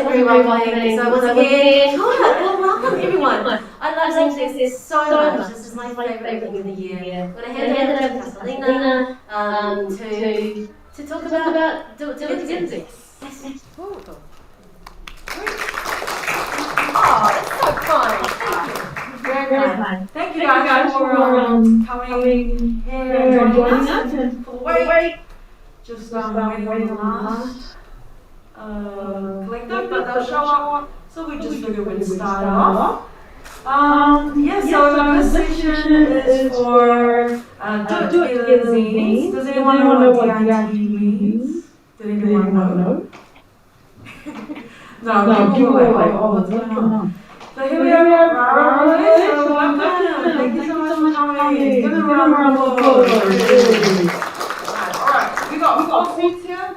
very welcoming. So once again, welcome everyone. I love Zines so much. This is my favourite thing of the year. I'm going to hand it over to Catalina to talk about do it together. Yes. Oh, that's so kind. Thank you. Very kind. Thank you guys for coming here and joining us and for the wait. Just waiting on the last collective, but they'll show up. So we just figured we'd start off. So this session is for do it together zines. Does anyone know what DIT means? Did anyone know? No, give away. What's going on? So here we are, Raro. So welcome. Thank you so much for coming. Give them a round of applause. Alright, we got 4 seats here.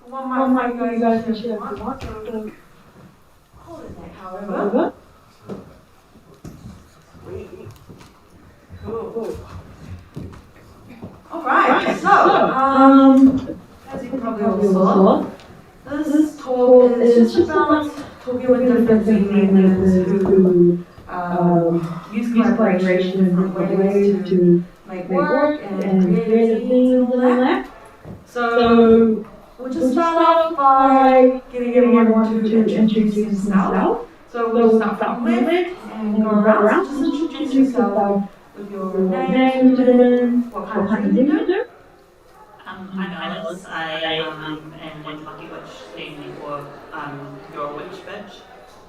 One mic for you guys to share if you want. Hold it there, however. Cool. Alright, so, as you probably all saw, this talk is just about talking with different zine makers who use collaboration in different ways to make work and create zines and all that. So we'll just start off by getting everyone to introduce themselves. So we'll start from left and go around. Just introduce yourself with your name, what kind of thing you do. I'm Alyssa. I am Tāmaki witch theme for your witch bitch.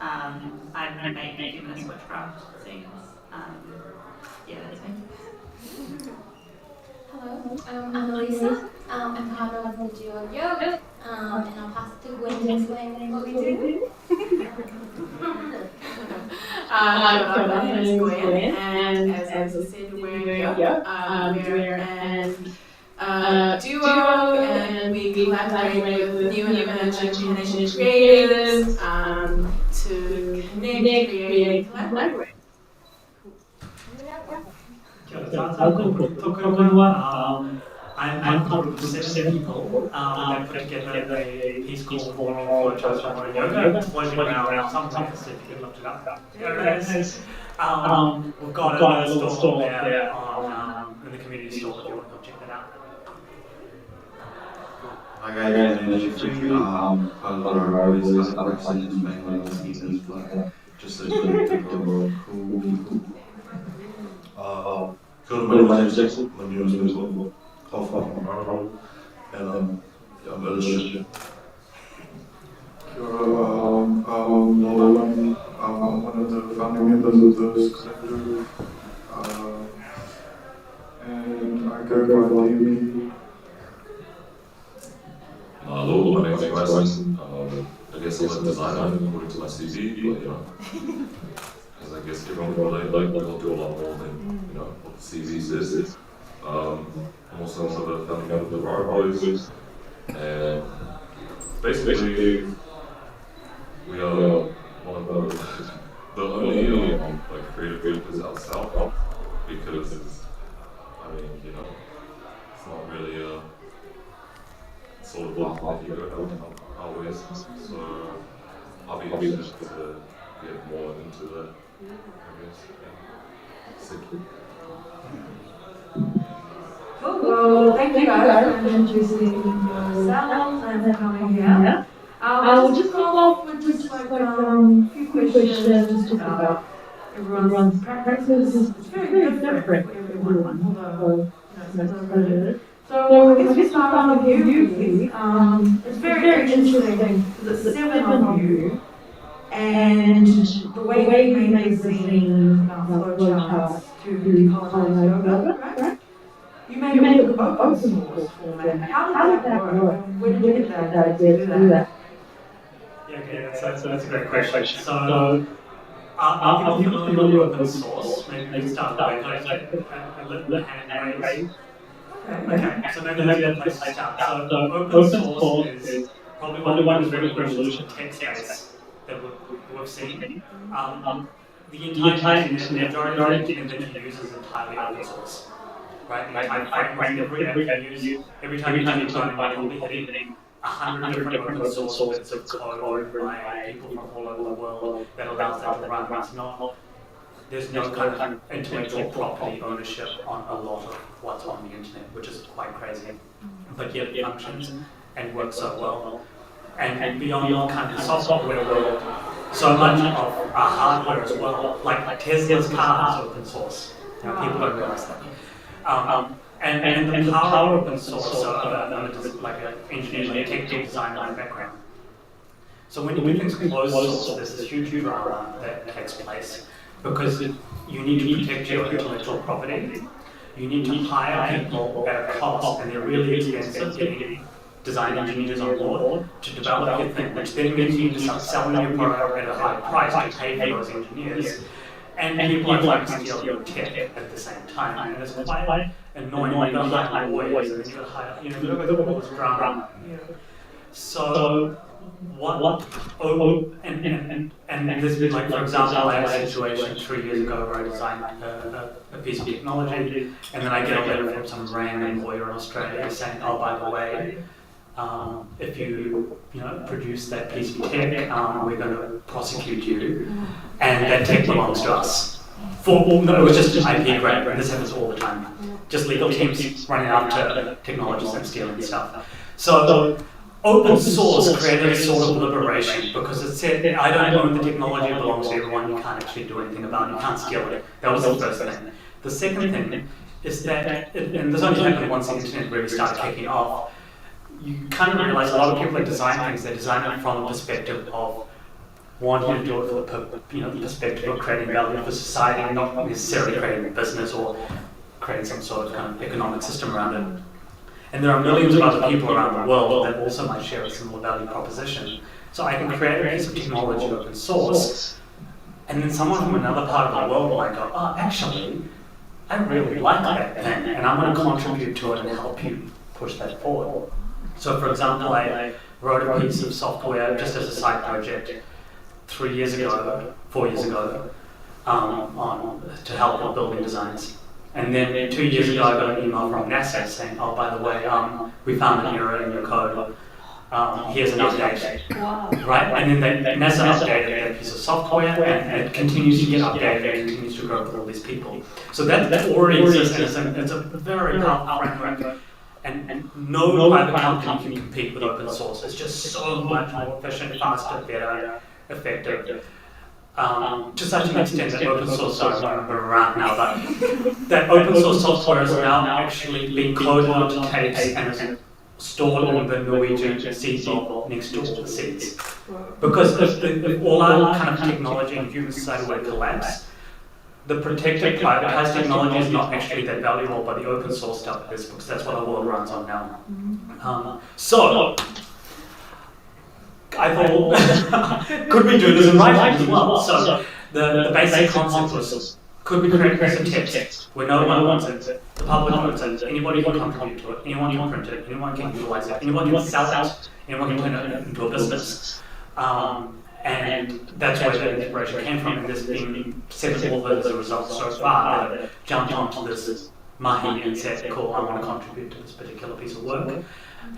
I'm making this witchcraft zines. That's me. Hello, I'm Alyssa. I'm part of the duo Yölk, and I'll pass it to Gwen to explain what we do. My name is Gwen, and as I said, we're Yölk. We're an duo, and we collaborate with new and emerging Canadian creators to connect, create, and collaborate. I'm part of the 7 people that put together a piece called for Children Yoga. It's floating around sometimes if you can look it up. We've got a little store there in the community store if you want to go check that out. Hi guys, my name is Jeffrey. Raro is other collections mainly on Zines, just a cool people. My name is Jackson. My name is Raro, and I'm Alyssa. I'm one of the founding members of this collective, and I go by David. Hello, my name is Wes. I guess I'm a designer according to my CV, but as I guess everyone will relate, I'll do a lot more than what the CV says. I'm also one of the founding members of the Raro Boys, and basically we are one of the only creative groups out south, because it's not really a sort of path that you go down always, so I'll be interested to get more into that, I guess. Cool. Well, thank you guys for introducing yourselves and for coming here. I'll just go off with just a few questions just about everyone's practices. It's very different for everyone, although so I guess we start off with you, Prageeth. It's very interesting because it's 7 of you, and the way you made the zine flowcharts to decolonize yoga, right? You made it with open source format. How did that work? Where did you get that idea to do that? Yeah, okay, that's a great question. So, are people familiar with open source? Maybe we can start with a little hand raise. Okay, so maybe that's a good place to start. So open source is probably one of the biggest revolutions in tech space that we've seen. The entire internet, the majority of the internet you use is entirely open source. Right? Every time you turn on, you'll be hitting 100 different open source bits of code by people from all over the world that allows that to run. It's not, there's no kind of intellectual property ownership on a lot of what's on the internet, which is quite crazy. But yet it functions and works so well. And beyond kind of the software world, so much of our hardware as well, like Tesla's car is open source. You know, people don't realize that. And the power of open source, so I'm just like an engineer, like a technical designer in the background. So when you do things closed source, there's this huge drama that takes place because you need to protect your intellectual property. You need to hire people at a cost, and they're really expensive, getting design engineers on board to develop your thing, which then means you need to start selling your product at a high price to pay for those engineers. And people are trying to steal your tech at the same time, and it's quite annoying. You've got to hire lawyers, and you've got to hire, you know, all this drama. So, and there's been, like, for example, I had a situation 3 years ago where I designed a piece of technology, and then I get a letter from some random lawyer in Australia saying, oh, by the way, if you produce that piece of tech, we're going to prosecute you, and that tech belongs to us. No, it was just IP grant, and this happens all the time. Just legal teams running after technologists and stealing stuff. So open source created a sort of liberation because it said, I don't own the technology, it belongs to everyone, you can't actually do anything about it, you can't steal it. That was the first thing. The second thing is that, and this only happened once the internet really started kicking off, you kind of realize a lot of people that design things, they design it from the perspective of wanting to do it for the perspective of creating value for society, and not necessarily creating a business or creating some sort of kind of economic system around it. And there are millions of other people around the world that also might share a similar value proposition. So I can create a piece of technology open source, and then someone from another part of the world might go, oh, actually, I really like that thing, and I'm going to contribute to it and help you push that forward. So for example, I wrote a piece of software just as a side project 4 years ago, to help with building designs. And then 2 years ago, I got an email from NASA saying, oh, by the way, we found an error in your code. Here's an update. Wow. Right? And then NASA updated that piece of software, and it continues to get updated and continues to grow with all these people. So that already exists, and it's a very powerful framework. And no private company can compete with open source. It's just so much more efficient, faster, better, effective. To such an extent that open source, sorry, I don't remember around now, but that open source software is now actually being coded onto tapes and is stored in the Norwegian seed vault next to all the seeds. Because if all our kind of technology and human society were to collapse, the protected privatized technology is not actually that valuable, but the open source stuff is, because that's what our world runs on now. So I thought, could we do this in writing as well? So the basic concept was, could we create a piece of text where no one wants it, the public wants it, anybody can contribute to it, anyone can print it, anyone can utilize it, anyone can sell it, anyone can turn it into a business. And that's where the inspiration came from, and there's been several as a result so far that jumped onto this mahi and said, cool, I want to contribute to this particular piece of work.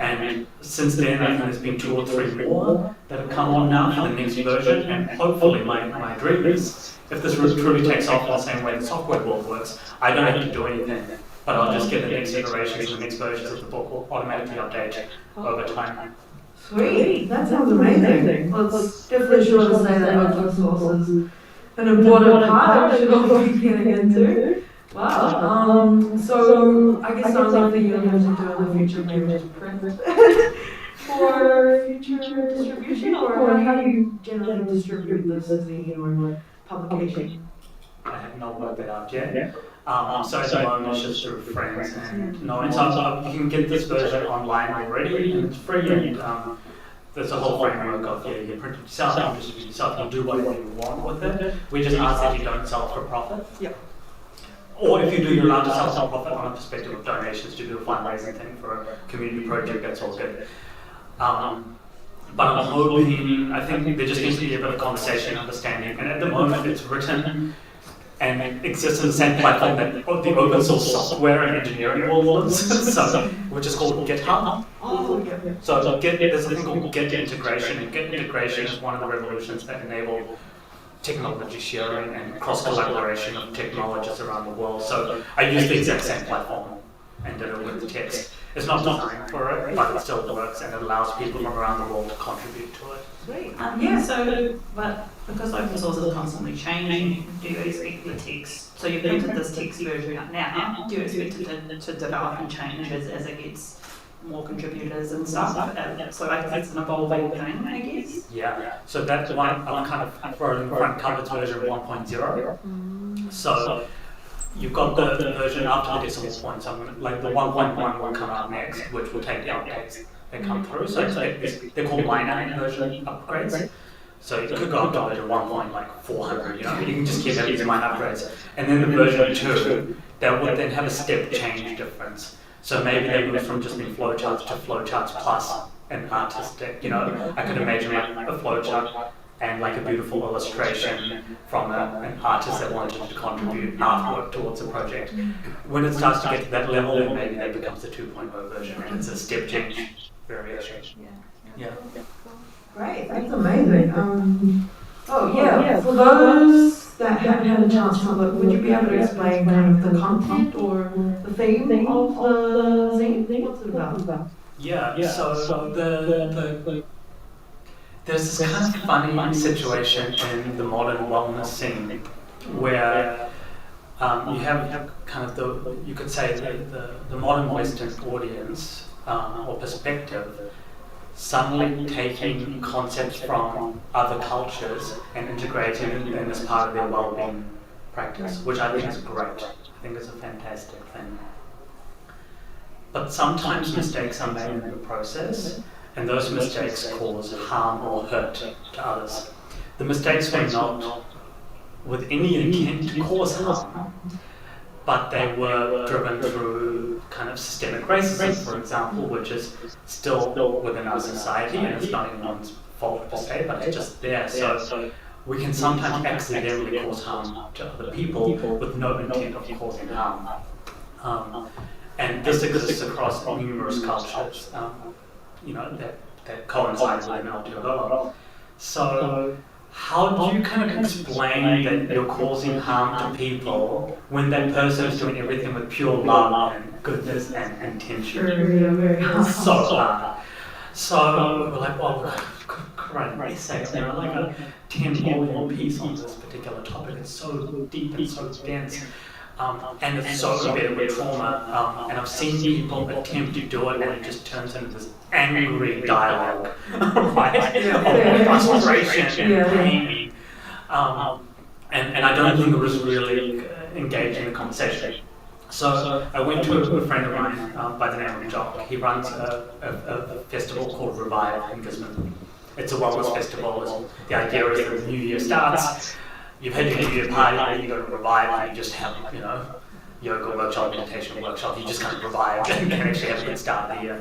And since then, I think there's been 2 or 3 more that have come on now for the next version, and hopefully my dream is, if this truly takes off in the same way the software world works, I don't have to do anything, but I'll just get the next iterations and the next versions of the book will automatically update over time. Sweet, that sounds amazing. Well, it's definitely sure to say that open source is an important part we should all be getting into. Wow. So I guess something that you're going to do in the future, maybe just print for future distribution, or how do you generally distribute this as a publication? I have not worked that out yet. So at the moment it's just through friends and knowing. So you can get this version online already, and it's free, and there's a whole framework of, you print it yourself, you distribute it yourself, you do whatever you want with it. We just ask that you don't sell it for profit. Yep. Or if you do, you're allowed to sell some profit on a perspective of donations to do a fundraising thing for a community project, that's all good. But I'm hoping, I think there just needs to be a bit of conversation, understanding, and at the moment it's written and it exists in the same platform that the open source software and engineering world lives, so, which is called GitHub. Oh, yeah. So there's a thing called Git integration, and Git integration is one of the revolutions that enable technology sharing and cross-collaboration of technologies around the world. So I use the exact same platform and did it with the text. It's not designed for it, but it still works, and it allows people from around the world to contribute to it. Great. Yeah, so, but because open source is constantly changing, do you expect the text, so you've printed this text version out now, do you expect it to develop and change as it gets more contributors and stuff? So like it's an evolving thing, I guess? Yeah, so that's one, I'm kind of throwing front covers version 1.0. So you've got the version after the decimal points, like the 1.1 will come out next, which will take the updates that come through. So they're called line version upgrades. So you could go up to version 1.400, you know, you can just keep having these line upgrades. And then the version 2, that would then have a step change difference. So maybe they move from just being flowcharts to flowcharts plus an artistic, you know, I could imagine like a flowchart and like a beautiful illustration from an artist that wanted to contribute artwork towards a project. When it starts to get to that level, then maybe that becomes the 2.0 version, and it's a step change variation. Yeah. Great, that's amazing. For those that haven't had a chance to look, would you be able to explain kind of the content or the theme of the zine? What's it about? Yeah. So there's this kind of funny situation in the modern wellness scene where you have kind of you could say the modern Western audience or perspective suddenly taking concepts from other cultures and integrating them as part of their well-being practice, which I think is great. I think it's a fantastic thing. But sometimes mistakes are made in the process, and those mistakes cause harm or hurt to others. The mistakes were not with any intent to cause harm, but they were driven through kind of systemic racism, for example, which is still within our society, and it's not anyone's fault per se, but it's just there. So we can sometimes accidentally cause harm to other people with no intent of causing harm. And this exists across numerous cultures, you know, that coincide with an LTO. So how do you kind of explain that you're causing harm to people when that person is doing everything with pure love and goodness and intention? Very hard. So hard. So we're like, well, we've got to write an essay, you know, like a 10-volume piece on this particular topic. It's so deep and so dense. And it's so embedded with trauma, and I've seen people attempt to do it, and it just turns into this angry dialogue, right? Of frustration and pain. And I don't think it was really engaged in the conversation. So I went to a friend of mine by the name of Yölk. He runs a festival called Revive in Gisborne. It's a wellness festival. The idea is that the new year starts. You've had your New Year party, and you go to Revive, and you just have, you know, yoga workshop, meditation workshop. You just kind of revive and can actually have a good start of the year.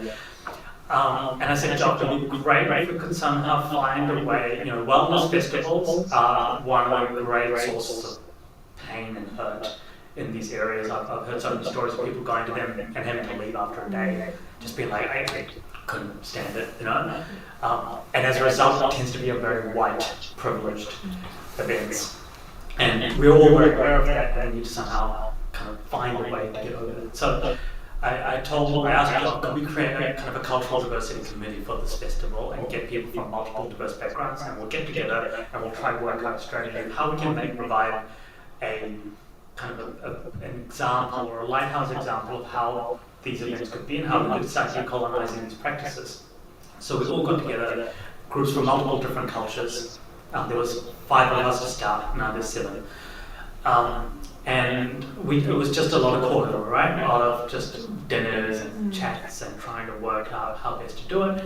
And I said, Yölk, it would be great if we could somehow find a way. You know, wellness festivals are one of the great sources of pain and hurt in these areas. I've heard so many stories of people going to them and having to leave after a day, just being like, I couldn't stand it, you know. And as a result, it tends to be a very white, privileged events. And we're all very aware of that, and we need to somehow kind of find a way to get over it. So I asked Yölk, could we create a kind of a cultural diversity committee for this festival and get people from multiple diverse backgrounds, and we'll get together and we'll try to work out a strategy of how we can provide a kind of an example or a lighthouse example of how these events could be and how we could start decolonizing these practices. So we all got together, groups from multiple different cultures. There was 5 of us to start, now there's 7. And it was just a lot of corridor, right? A lot of just dinners and chats and trying to work out how best to do it.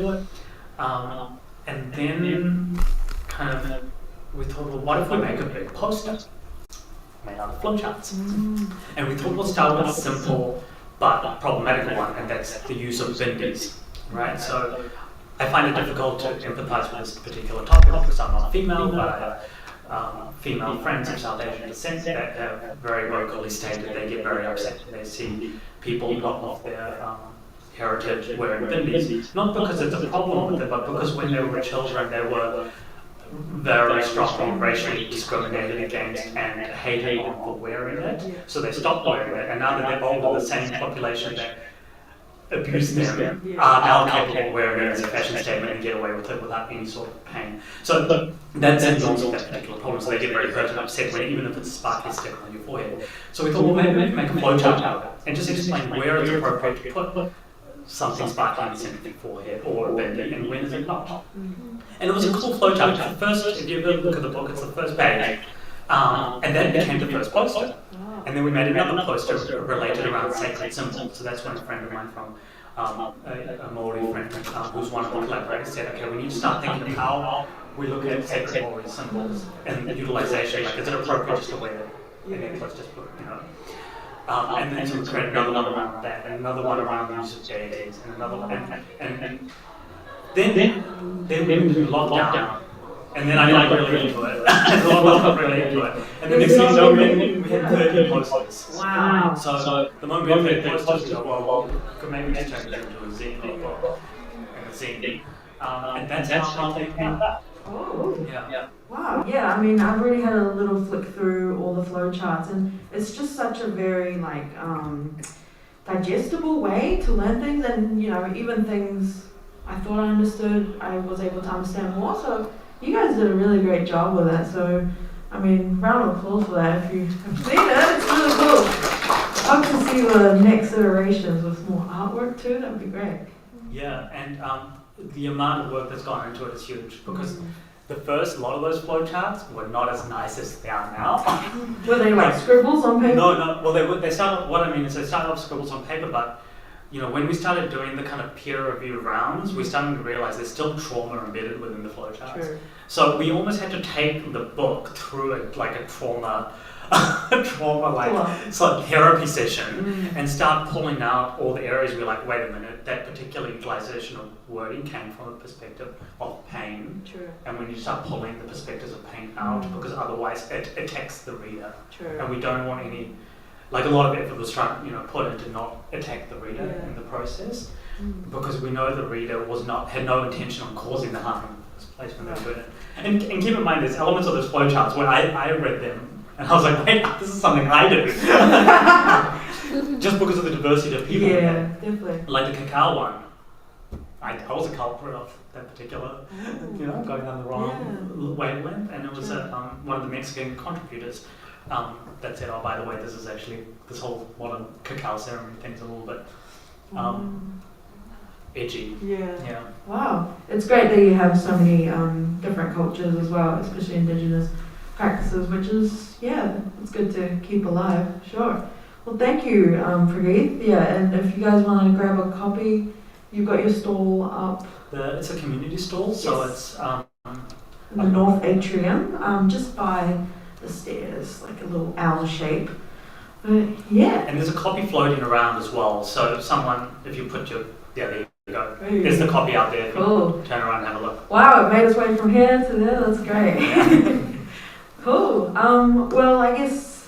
And then kind of we thought, well, what if we make a big poster made out of flowcharts? And we thought we'll start with a simple but problematic one, and that's the use of bindis, right? So I find it difficult to empathize with this particular topic because I'm not female, but female friends of South Asian descent that have very vocally stated they get very upset when they see people not of their heritage wearing bindis. Not because it's a problem with it, but because when they were children they were very strongly racially discriminated against and hated on for wearing it. So they stopped wearing it, and now that they're older, the same population that abuse them are now capable of wearing it as a fashion statement and get away with it without any sort of pain. So that's that particular problem. So they get very hurt and upset when, even if it's a sparkly stick on your forehead. So we thought, well, maybe we can make a flowchart out of it and just explain where it's appropriate to put something sparkly in the centre of your forehead or a bindi, and when is it not. And it was a cool flowchart. The first, if you ever look at the book, it's the first page, and that became the first poster. And then we made another poster related around sacred symbols. So that's when a friend of mine from a Maori friend, who's one of the collaborators, said, okay, we need to start thinking of how we look at sacred Maori symbols and the utilisation. Like, is it appropriate just to wear it? And then let's just put, and then so we created another one around that, and another one around the use of deities, and another one, and then we moved to lockdown. And then I got really into it. I got really into it. And the next thing you know, we had 30 posters. Wow. So the moment we had 30 posters, we go, well, could maybe just turn it into a zine or a zine. And that's how they came about. Oh. Yeah. Wow, yeah, I mean, I've already had a little flick through all the flow charts, and it's just such a very, digestible way to learn things, and, even things I thought I understood, I was able to understand more, so you guys did a really great job with it. So, I mean, round of applause for that. If you have seen it, it's really cool. I hope to see the next iterations with more artwork too. That'd be great. Yeah, and the amount of work that's gone into it is huge, because the first lot of those flowcharts were not as nice as they are now. Were they like scribbles on paper? No. Well, they started. What I mean is, they started off scribbles on paper, but when we started doing the kind of peer review rounds, we started to realize there's still trauma embedded within the flowcharts. True. So we almost had to take the book through a trauma therapy session and start pulling out all the areas we're like, wait a minute, that particular utilization of wording came from a perspective of pain. True. And we need to start pulling the perspectives of pain out, because otherwise it attacks the reader. True. And we don't want any. Like, a lot of effort was trying, put into not attack the reader in the process, because we know the reader had no intention on causing the harm in the first place when they were doing it. And keep in mind, there's elements of those flowcharts where I read them and I was like, wait, this is something I do. Just because of the diversity of people. Yeah, definitely. Like the cacao one, I was a culprit of that particular, going down the wrong wavelength, and it was one of the Mexican contributors. That said, oh, by the way, this whole modern cacao ceremony thing's a little bit edgy. Yeah. Wow. It's great that you have so many different cultures as well, especially Indigenous practices, which is, it's good to keep alive, sure. Well, thank you, Prageeth. Yeah, and if you guys want to grab a copy, you've got your stall up. It's a community stall, so it's in the North Atrium, just by the stairs, like a little owl shape. But yeah. And there's a copy floating around as well. So if you put there you go. There's the copy out there. Cool. Turn around and have a look. Wow, it made its way from here to there. That's great. Cool. Well, I guess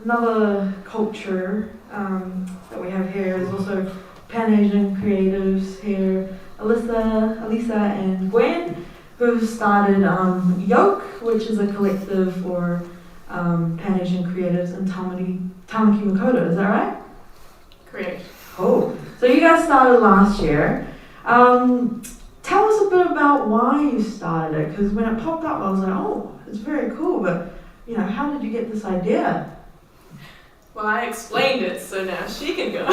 another culture that we have here is also Pan-Asian creatives here. Alyssa and Gwen, who started Yölk, which is a collective for Pan-Asian creatives in Tāmaki, Makoto, is that right? Correct. Cool. So you guys started last year. Tell us a bit about why you started it, because when it popped up I was like, oh, it's very cool, but how did you get this idea? Well, I explained it, so now she can go.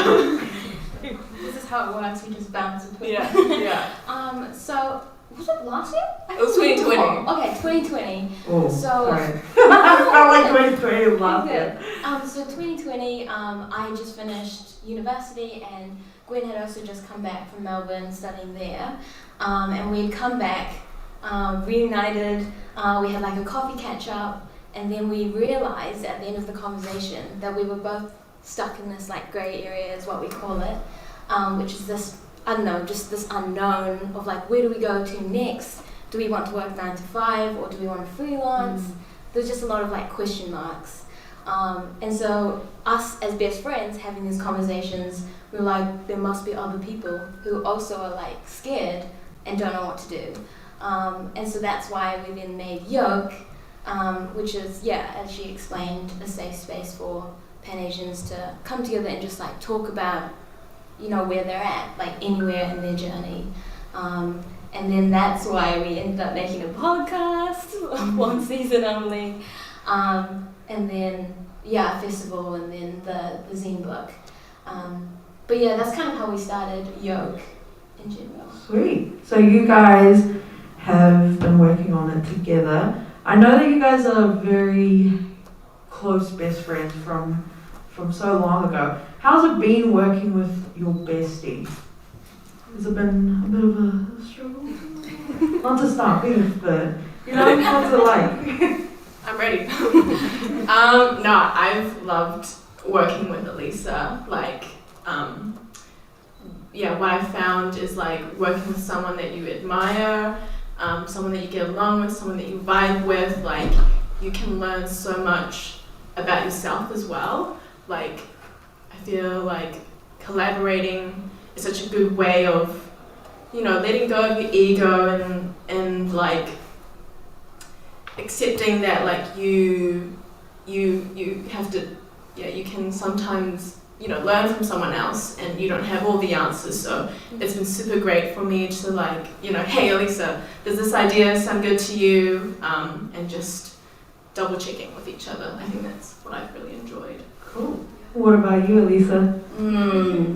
This is how it works, we just bounce between. Yeah. So, was it last year? It was 2020. Okay, 2020. Oh, so, sorry. I felt like 2020 was last year. So 2020, I just finished university, and Gwen had also just come back from Melbourne studying there. And we'd come back, reunited, we had like a coffee catch up, and then we realized at the end of the conversation that we were both stuck in this like grey area is what we call it, which is this, I don't know, just this unknown of like, where do we go to next? Do we want to work 9 to 5, or do we want to freelance? there's just a lot of like question marks. And so us as best friends having these conversations, we're like, there must be other people who also are like scared and don't know what to do. And so that's why we then made Yölk, which is, as she explained, a safe space for Pan-Asians to come together and just like talk about, where they're at, like anywhere in their journey. And then that's why we ended up making a podcast, one season only. And then, a festival, and then the zine book. But that's kind of how we started Yölk in general. Sweet. So you guys have been working on it together. I know that you guys are very close best friends from so long ago. How's it been working with your bestie? Has it been a bit of a struggle? Not to start beef, but what's it like? I'm ready. No, I've loved working with Alyssa. Like, what I found is like working with someone that you admire, someone that you get along with, someone that you vibe with. Like, you can learn so much about yourself as well. Like, I feel like collaborating is such a good way of, letting go of your ego and like accepting that like you have to, you can sometimes, learn from someone else and you don't have all the answers. So it's been super great for me to like, hey Alyssa, does this idea sound good to you? And just double checking with each other. I think that's what I've really enjoyed. Cool. What about you, Alyssa? Imagine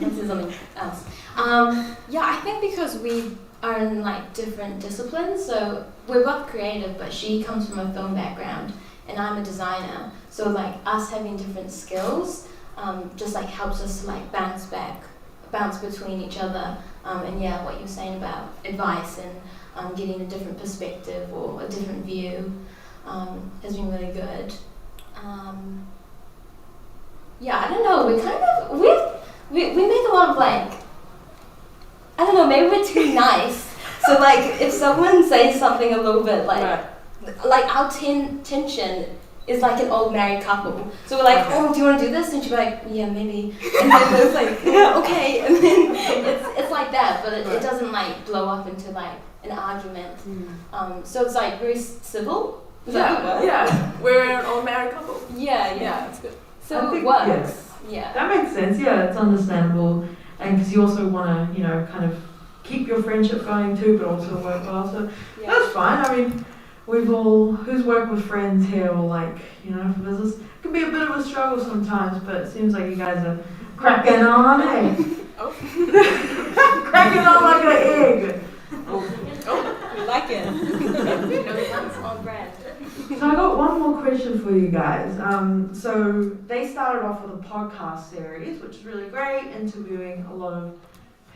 this is something else. I think because we are in like different disciplines, so we're both creative, but she comes from a film background and I'm a designer. So like us having different skills just like helps us to like bounce between each other. And what you're saying about advice and getting a different perspective or a different view has been really good. I don't know, we make a lot of like, I don't know, maybe we're too nice. So like if someone says something a little bit like our tension is like an old married couple. So we're like, oh, do you want to do this? And she'll be like, yeah, maybe. And then it's like, okay. And then it's like that, but it doesn't like blow up into like an argument. So it's like very civil. Is that how it works? We're an old married couple. Yeah, it's good. So it works. Yeah. That makes sense. Yeah, it's understandable. And because you also want to, kind of keep your friendship going too, but also work well. So that's fine. I mean, who's worked with friends here or like, for business, it can be a bit of a struggle sometimes, but it seems like you guys are cracking on, eh? Cracking on like an egg. We like it. That's on brand. So I got one more question for you guys. So they started off with a podcast series, which is really great, interviewing a lot of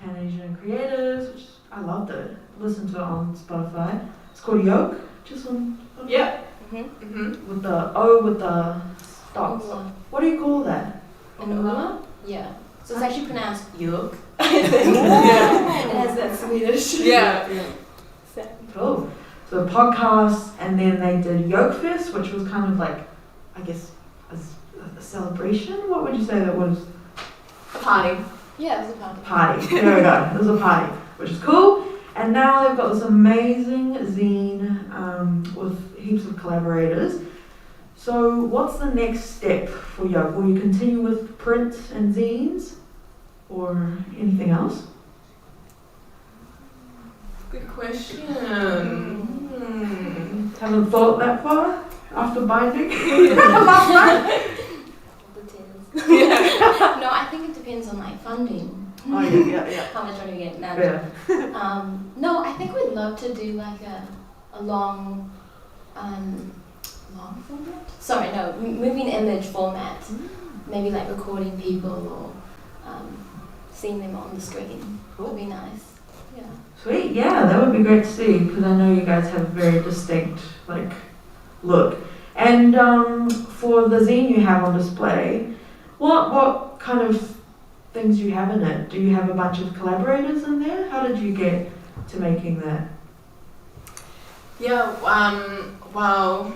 Pan-Asian creators, which I loved it. Listen to it on Spotify. It's called Yölk, just on Spotify. Yeah. With the O with the stops. What do you call that? Umla? Yeah. So it's actually pronounced Yölk. Yeah. It has that Swedish. Yeah. Cool. So podcast, and then they did Yölkfest, which was kind of like, I guess, a celebration. What would you say that was? A party. Yeah, it was a party. Party. There we go. It was a party, which is cool. And now they've got this amazing zine with heaps of collaborators. So what's the next step for Yölk? Will you continue with print and zines, or anything else? Good question. Haven't thought that far after binding. No, I think it depends on like funding. Oh yeah. How much are you getting now? Yeah. No, I think we'd love to do like a long format. Sorry, no, moving image format. Maybe like recording people or seeing them on the screen. Would be nice. Yeah. Sweet, yeah, that would be great to see, because I know you guys have a very distinct look. And for the zine you have on display, what kind of things do you have in it? Do you have a bunch of collaborators in there? How did you get to making that? Yeah, well,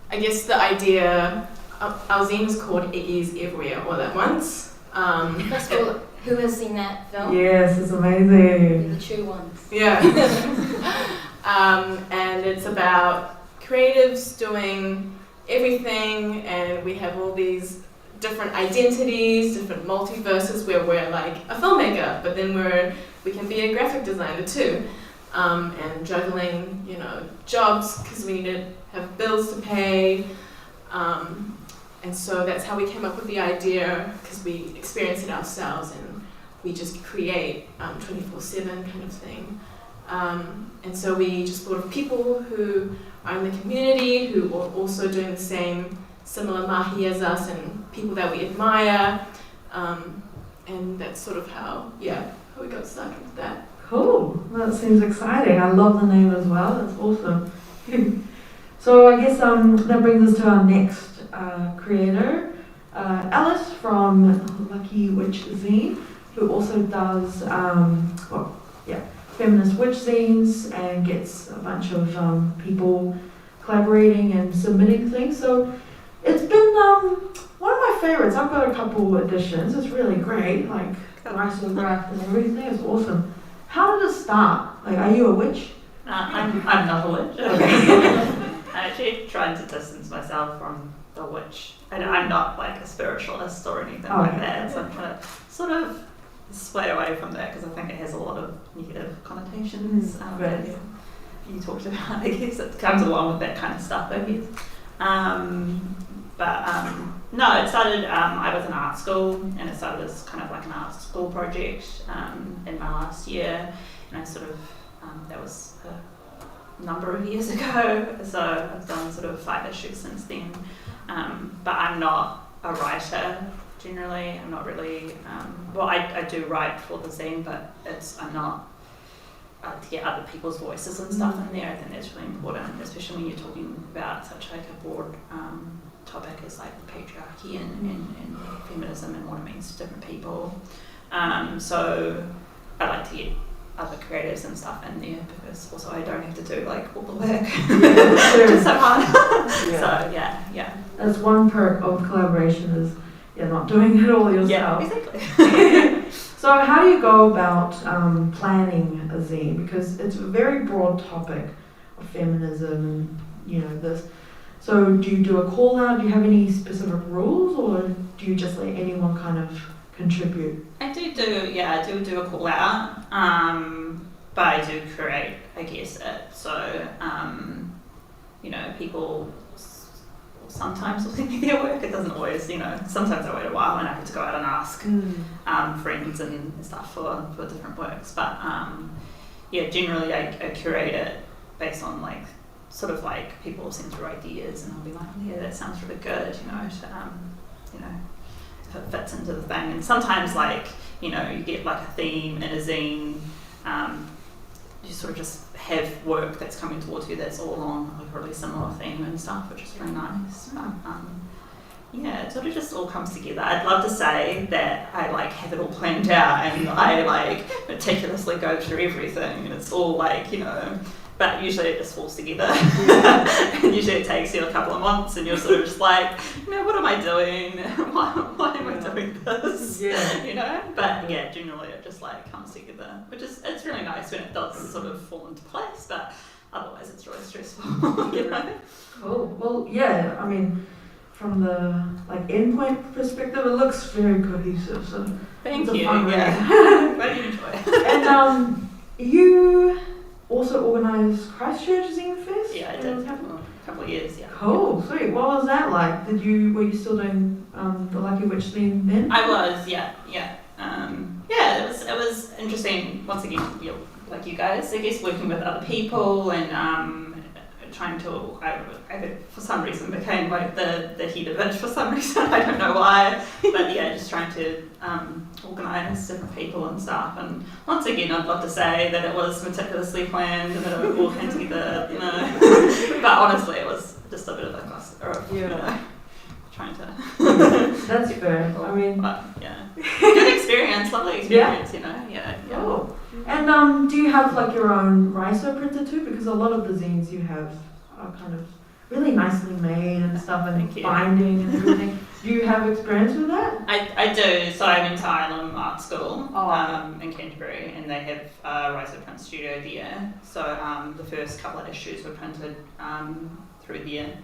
I guess the idea, our zine is called Iggy's Everywhere All at Once. First of all, who has seen that film? Yes, it's They're amazing. the true ones. Yeah. And it's about creatives doing everything, and we have all these different identities, different multiverses where we're like a filmmaker, but then we can be a graphic designer too, and juggling, jobs because we need to have bills to pay, and so that's how we came up with the idea, because we experience it ourselves and we just create 24/7 kind of thing, and so we just thought of people who are in the community who are also doing the same similar mahi as us, and people that we admire, and that's sort of how we got started with that. Cool. That seems exciting. I love the name as well. That's awesome. So I guess that brings us to our next creator, Alice from Lucky Witch Zine, who also does feminist witch zines and gets a bunch of people collaborating and submitting things. So it's been one of my favorites. I've got a couple editions. It's really great, like risograph and everything. It's awesome. How did it start? Like, are you a witch? I'm not a witch. Okay. I actually tried to distance myself from the witch. And I'm not like a spiritualist or anything like that. So I'm trying to sort of sway away from that because I think it has a lot of negative connotations. That you talked about, I guess it comes along with that kind of stuff, I guess. No, it started, I was in art school, and it started as kind of like an art school project in my last year, and I sort of, that was a number of years ago, so I've done sort of 5 issues since then, but I'm not a writer generally. I'm not really, I do write for the zine, but I'm not, to get other people's voices and stuff in there. I think that's really important, especially when you're talking about such like a broad topic as like patriarchy and feminism and what it means to different people. So I like to get other creatives and stuff in there because also I don't have to do like all the work. It's so hard. So yeah. That's one perk of collaboration is you're not doing it all yourself. Yeah, exactly. So how do you go about planning a zine? Because it's a very broad topic of feminism and this. So do you do a call out? Do you have any specific rules, or do you just let anyone kind of contribute? I do a call out, but I do create, I guess, it. So, people sometimes will send me their work. It doesn't always, sometimes I wait a while and I have to go out and ask friends and stuff for different works. But generally I curate it based on like sort of like people will send through ideas and I'll be like, that sounds really good, if it fits into the thing. And sometimes like, you get like a theme in a zine, you sort of just have work that's coming towards you that's all on like a really similar theme and stuff, which is really nice. But it sort of just all comes together. I'd love to say that I like have it all planned out and I like meticulously go through everything and it's all like, but usually it just falls together. And usually it takes you a couple of months and you're sort of just like, what am I doing? Why am I doing this? But generally it just like comes together, which is, it's really nice when it does sort of fall into place, but otherwise it's really stressful. Cool. Well, I mean, from the like endpoint perspective, it looks very cohesive. So thank you. Glad you enjoy it. And you also organised Christchurch Zinefest? Yeah, I did. A couple of years, yeah. Cool, sweet. What was that like? Were you still doing the Lucky Witch theme then? I was, yeah. It was interesting. Once again, like you guys, I guess working with other people and trying to. I for some reason became like the head of it for some reason. I don't know why, but just trying to organise different people and stuff. And once again, I'd love to say that it was meticulously planned and that it all came together, But honestly, it was just a bit of a cluster of, trying to. That's fair. I mean, but, good experience, lovely experience, Cool. And do you have like your own riso printer too? Because a lot of the zines you have are kind of really nicely made and stuff, and Thank you. binding and everything. Do you have experience with that? I do. So I went to Ireland Art School Oh. in Canterbury, and they have a Riso print studio there. So the first couple of issues were printed through there.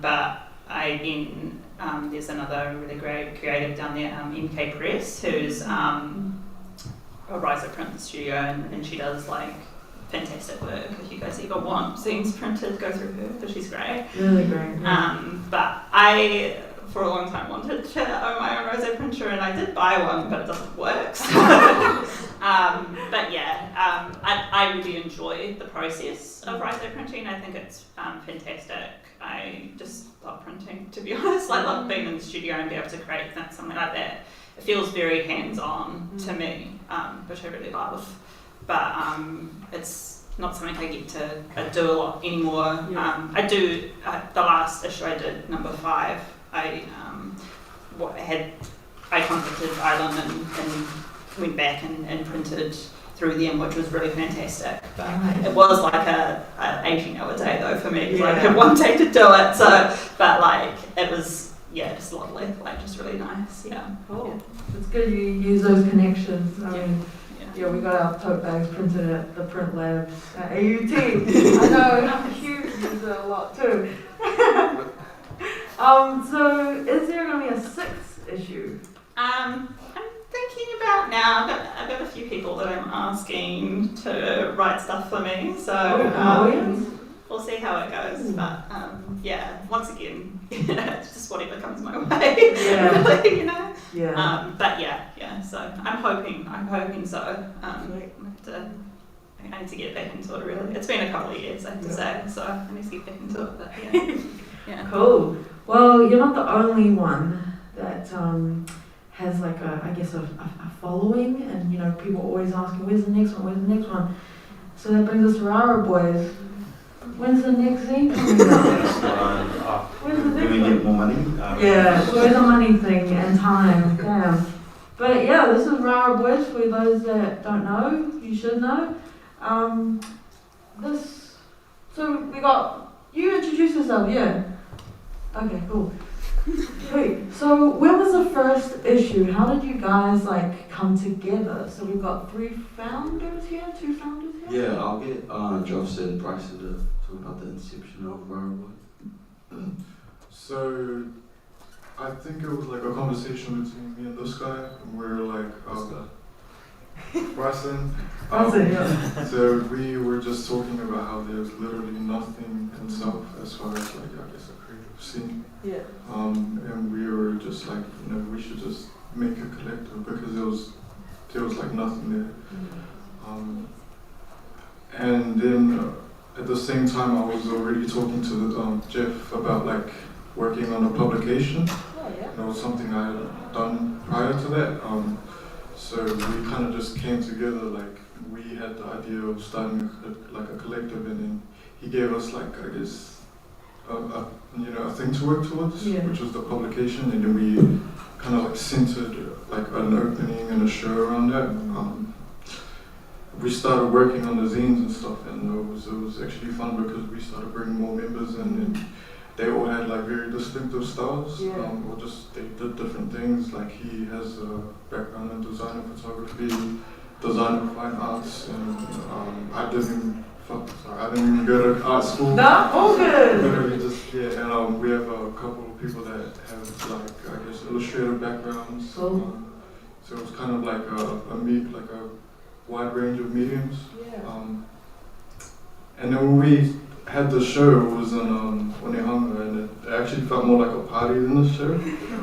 But there's another really great creative down there, MK Press, who's a Riso print studio, and she does like fantastic work. If you guys ever want zines printed, go through her, because she's great. Really great. But I, for a long time, wanted to own my own Riso printer, and I did buy one, but it doesn't work. So. But yeah, I really enjoy the process of Riso printing. I think it's fantastic. I just love printing, to be honest. I love being in the studio and be able to create something like that. It feels very hands-on to me, which I really love. But it's not something I get to do a lot anymore. Yeah. I do, the last issue I did, number 5, I contacted Ireland and went back and printed through them, which was really fantastic. But it was like a 18-hour day though for me, because I had one day to do it. So, but like it was, just lovely, like just really nice. Yeah. Cool. It's good you use those connections. I mean, Yeah. we got our tote bags printed at the print labs at AUT. I know, Hugh uses it a lot too. So is there going to be a 6th issue? I'm thinking about now. I've got a few people that I'm asking to write stuff for me, so we'll see how it goes. But once again, it's just whatever comes my way. Yeah. Really, you know. Yeah. But so I'm hoping so. I need to get back into it really. It's been a couple of years, I have to say, so I need to get back into it. But yeah. Cool. Well, you're not the only one that has like a following, and people are always asking, where's the next one? So that brings us to Raro boys. When's the next zine coming out? Where's the next Can we one? get more money? Where's the money thing and time? Damn. But this is Raro boys. For those that don't know, you should know. So we got, you introduce yourself, yeah? Okay, cool. Wait, so when was the first issue? How did you guys come together? So we've got 3 founders here, 2 founders here? Yeah, I'll get Josh and Bryson to talk about the inception of Raro. So, I think it was like a conversation between me and this guy, and we were like, Bryson. Yeah. So we were just talking about how there's literally nothing in South as far as a creative scene. Yeah. And we were just like, we should just make a collective because there was nothing there. And then at the same time, I was already talking to Jeff about working on a publication. Oh, yeah. It was something I had done prior to that. So we kind of just came together, we had the idea of starting a collective, and then he gave us a thing to work towards, which was the publication, and then we kind of centered an opening and a show around that. We started working on the zines and stuff, and it was actually fun because we started bringing more members, and they all had very distinctive styles. Or just they did different things. He has a background in design and photography, design and fine arts, and I didn't even go to art school. No, all good. Literally just and we have a couple of people that have illustrative backgrounds. Cool. So it was kind of a wide range of mediums. And then when we had the show, it was in Onehunga, and it actually felt more like a party than a show.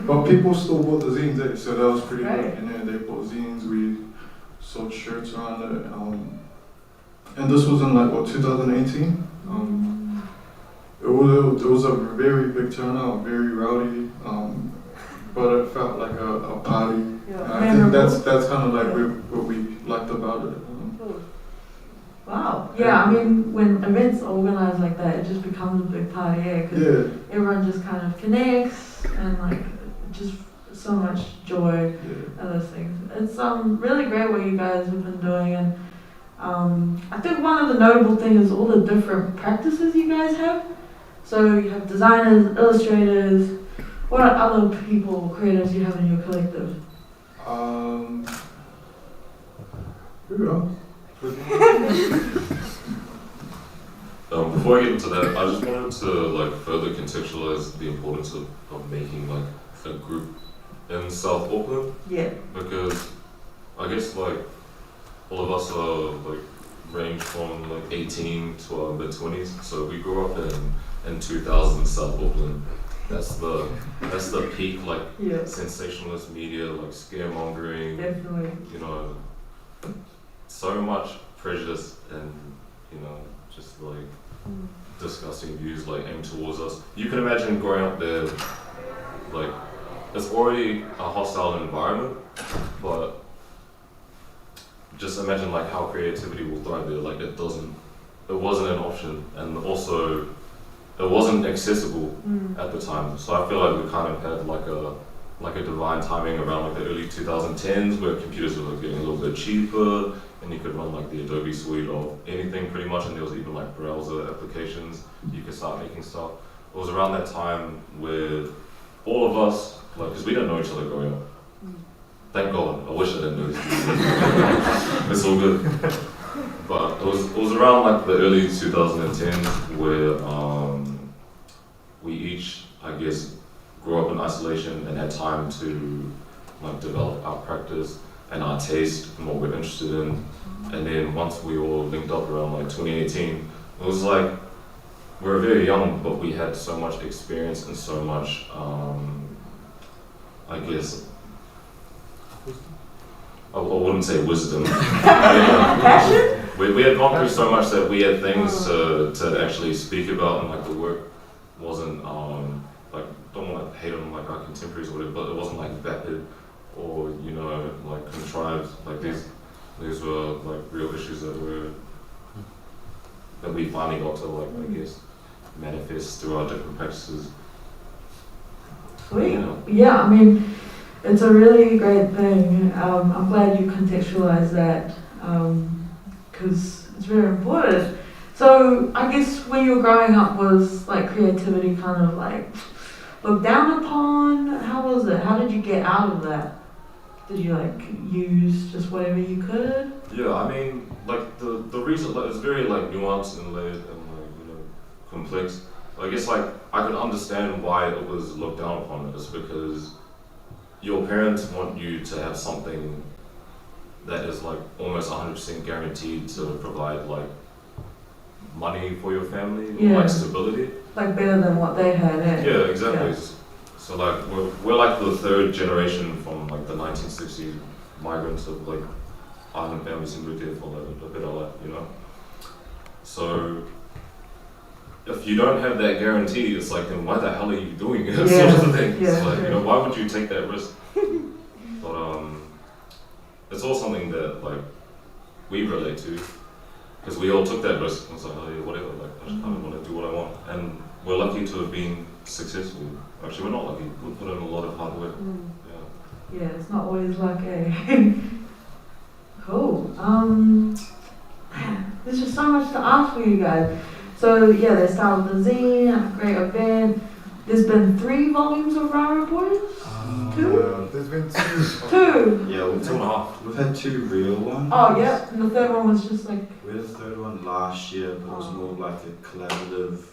But people still bought the zines, so that was pretty good. And then they bought zines, we sold shirts around it. And this was in 2018. It was a very big turnout, very rowdy, but it felt like a party. I think that's kind of what we liked about it. Wow. Yeah, I mean, when events are organized like that, it just becomes a big party, because everyone just kind of connects, and just so much joy and those things. It's really great what you guys have been doing, and I think one of the notable things is all the different practices you guys have. So you have designers, illustrators. What are other people, creatives you have in your collective? Before I get into that, I just wanted to like further contextualize the importance of making like a group in South Auckland. Yeah. Because I guess like all of us are like range from like 18 to our mid-20s. So we grew up in 2000 South Auckland. That's the peak like sensationalist media, like scaremongering. Definitely. You know, so much prejudice and just like disgusting views like aimed towards us. You can imagine growing up there, like it's already a hostile environment, but just imagine like how creativity will thrive there. Like it wasn't an option, and also it wasn't accessible at the time. So I feel like we kind of had like a divine timing around like the early 2010s where computers were getting a little bit cheaper and you could run like the Adobe suite of anything pretty much, and there was even like browser applications you could start making stuff. It was around that time where all of us, like, because we didn't know each other growing up. Thank God, I wish I didn't know each other. It's all good. But it was around like the early 2010s where we each, I guess, grew up in isolation and had time to like develop our practice and our taste and what we're interested in. And then once we all linked up around like 2018, it was like we were very young, but we had so much experience and so much, I guess, I wouldn't say wisdom. We had gone through so much that we had things to actually speak about, and like the work wasn't like, don't want to hate on like our contemporaries or whatever, but it wasn't like vapid or like contrived. Like these were like real issues that we finally got to like I guess manifest through our different practices. Sweet. Yeah, I mean, it's a really great thing. I'm glad you contextualized that because it's very important. So I guess when you were growing up, was like creativity kind of like looked down upon? How was it? How did you get out of that? Did you like use just whatever you could? Yeah, I mean, like the reason, like, it's very like nuanced and layered and like complex. I guess like I could understand why it was looked down upon. It's because your parents want you to have something that is like almost 100% guaranteed to provide like money for your family, or like stability. Like better than what they had, eh? Yeah, exactly. Yeah. So like we're like the third generation from like the 1960s migrants of like island families who moved here for like a better life, So if you don't have that guarantee, it's like, then why the hell are you doing it? Sort of thing. It's like, why would you take that risk? But it's all something that like we relate to, because we all took that risk. And it's like, oh yeah, whatever. Like I just kind of want to do what I want, and we're lucky to have been successful. Actually, we're not lucky. We put in a lot of hard work. Yeah, it's not always luck, Cool. There's just so much to ask for you guys. So yeah, they started the zine, a great event. There's been 3 volumes of Raro Boys? 2? There's been 2. 2? Yeah, 2.5. We've had 2 real ones. Oh yeah, and the third one was just like... We had a third one last year, but it was more like a collaborative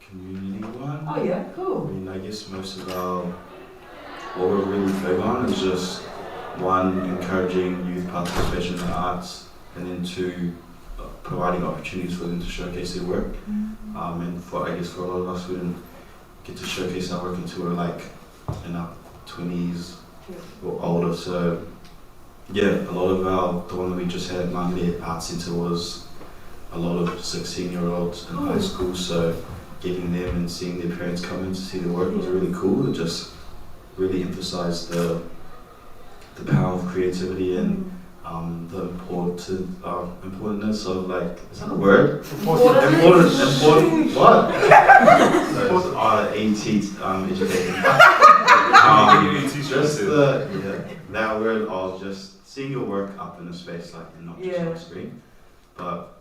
community one. Oh yeah, cool. I mean, I guess most of what we're really big on is just 1, encouraging youth participation in the arts, and then 2, providing opportunities for them to showcase their work. And for a lot of us, we didn't get to showcase our work until we were like in our 20s or older. So yeah, a lot of the one that we just had at Māngere Art Centre was a lot of 16-year-olds in high school. So getting them and seeing their parents come in to see their work was really cool. It just really emphasised the power of creativity and the importance of like, is that a word? Important what? So it's AT educating. Just that word of just seeing your work up in a space like and not just on screen. But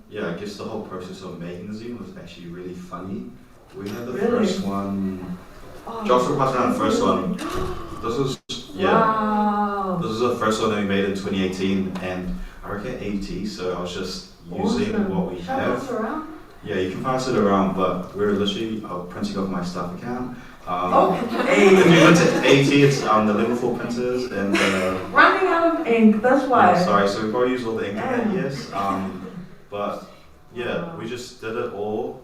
yeah, I guess the whole process of making the zine was actually really funny. We had the Really? first one. Oh, Josh was passing around the first one. This was wow. This was the first one that we made in 2018, and I reckon AT. So I was just using Awesome. what we Show have. us around. Yeah, you can pass it around, but we're literally printing off my stuff account. Hey. If you went to AT, it's the level 4 printers and. Running out of ink, that's why. Yeah, sorry, so we probably use all the ink in Yeah. it, yes. But yeah, we just did it all.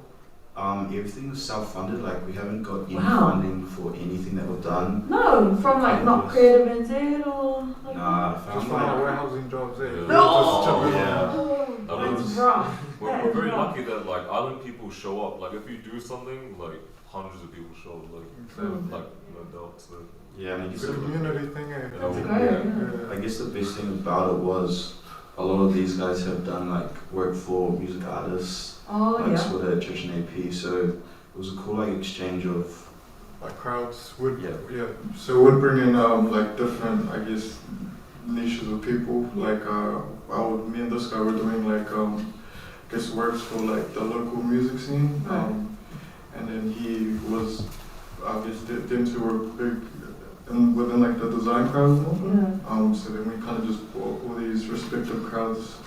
Everything was self-funded. Like we haven't got any Wow. funding for anything that we've done. No, from like not creative NZ or like Nah, I Just found from our like warehousing jobs, eh? Yeah. No! Yeah. Oh, that's was- rough. We're, That we're is very rough. lucky that like island people show up. Like if you do something, like hundreds of people show up. Like Mm. like no doubt. So Yeah, and I guess It's a community thing, eh? That's Yeah. great. Yeah. I guess the best thing about it was a lot of these guys have done like work for music artists, Oh like yeah. with a church and AP. So it was a cool like exchange of Like crowds would, Yeah. So it would bring in like different, I guess, niches of people. Like me and this guy were doing like I guess works for like the local music scene. And then he was, I guess, them two were big within like the design crowd. Yeah. So then we kind of just brought all these respective crowds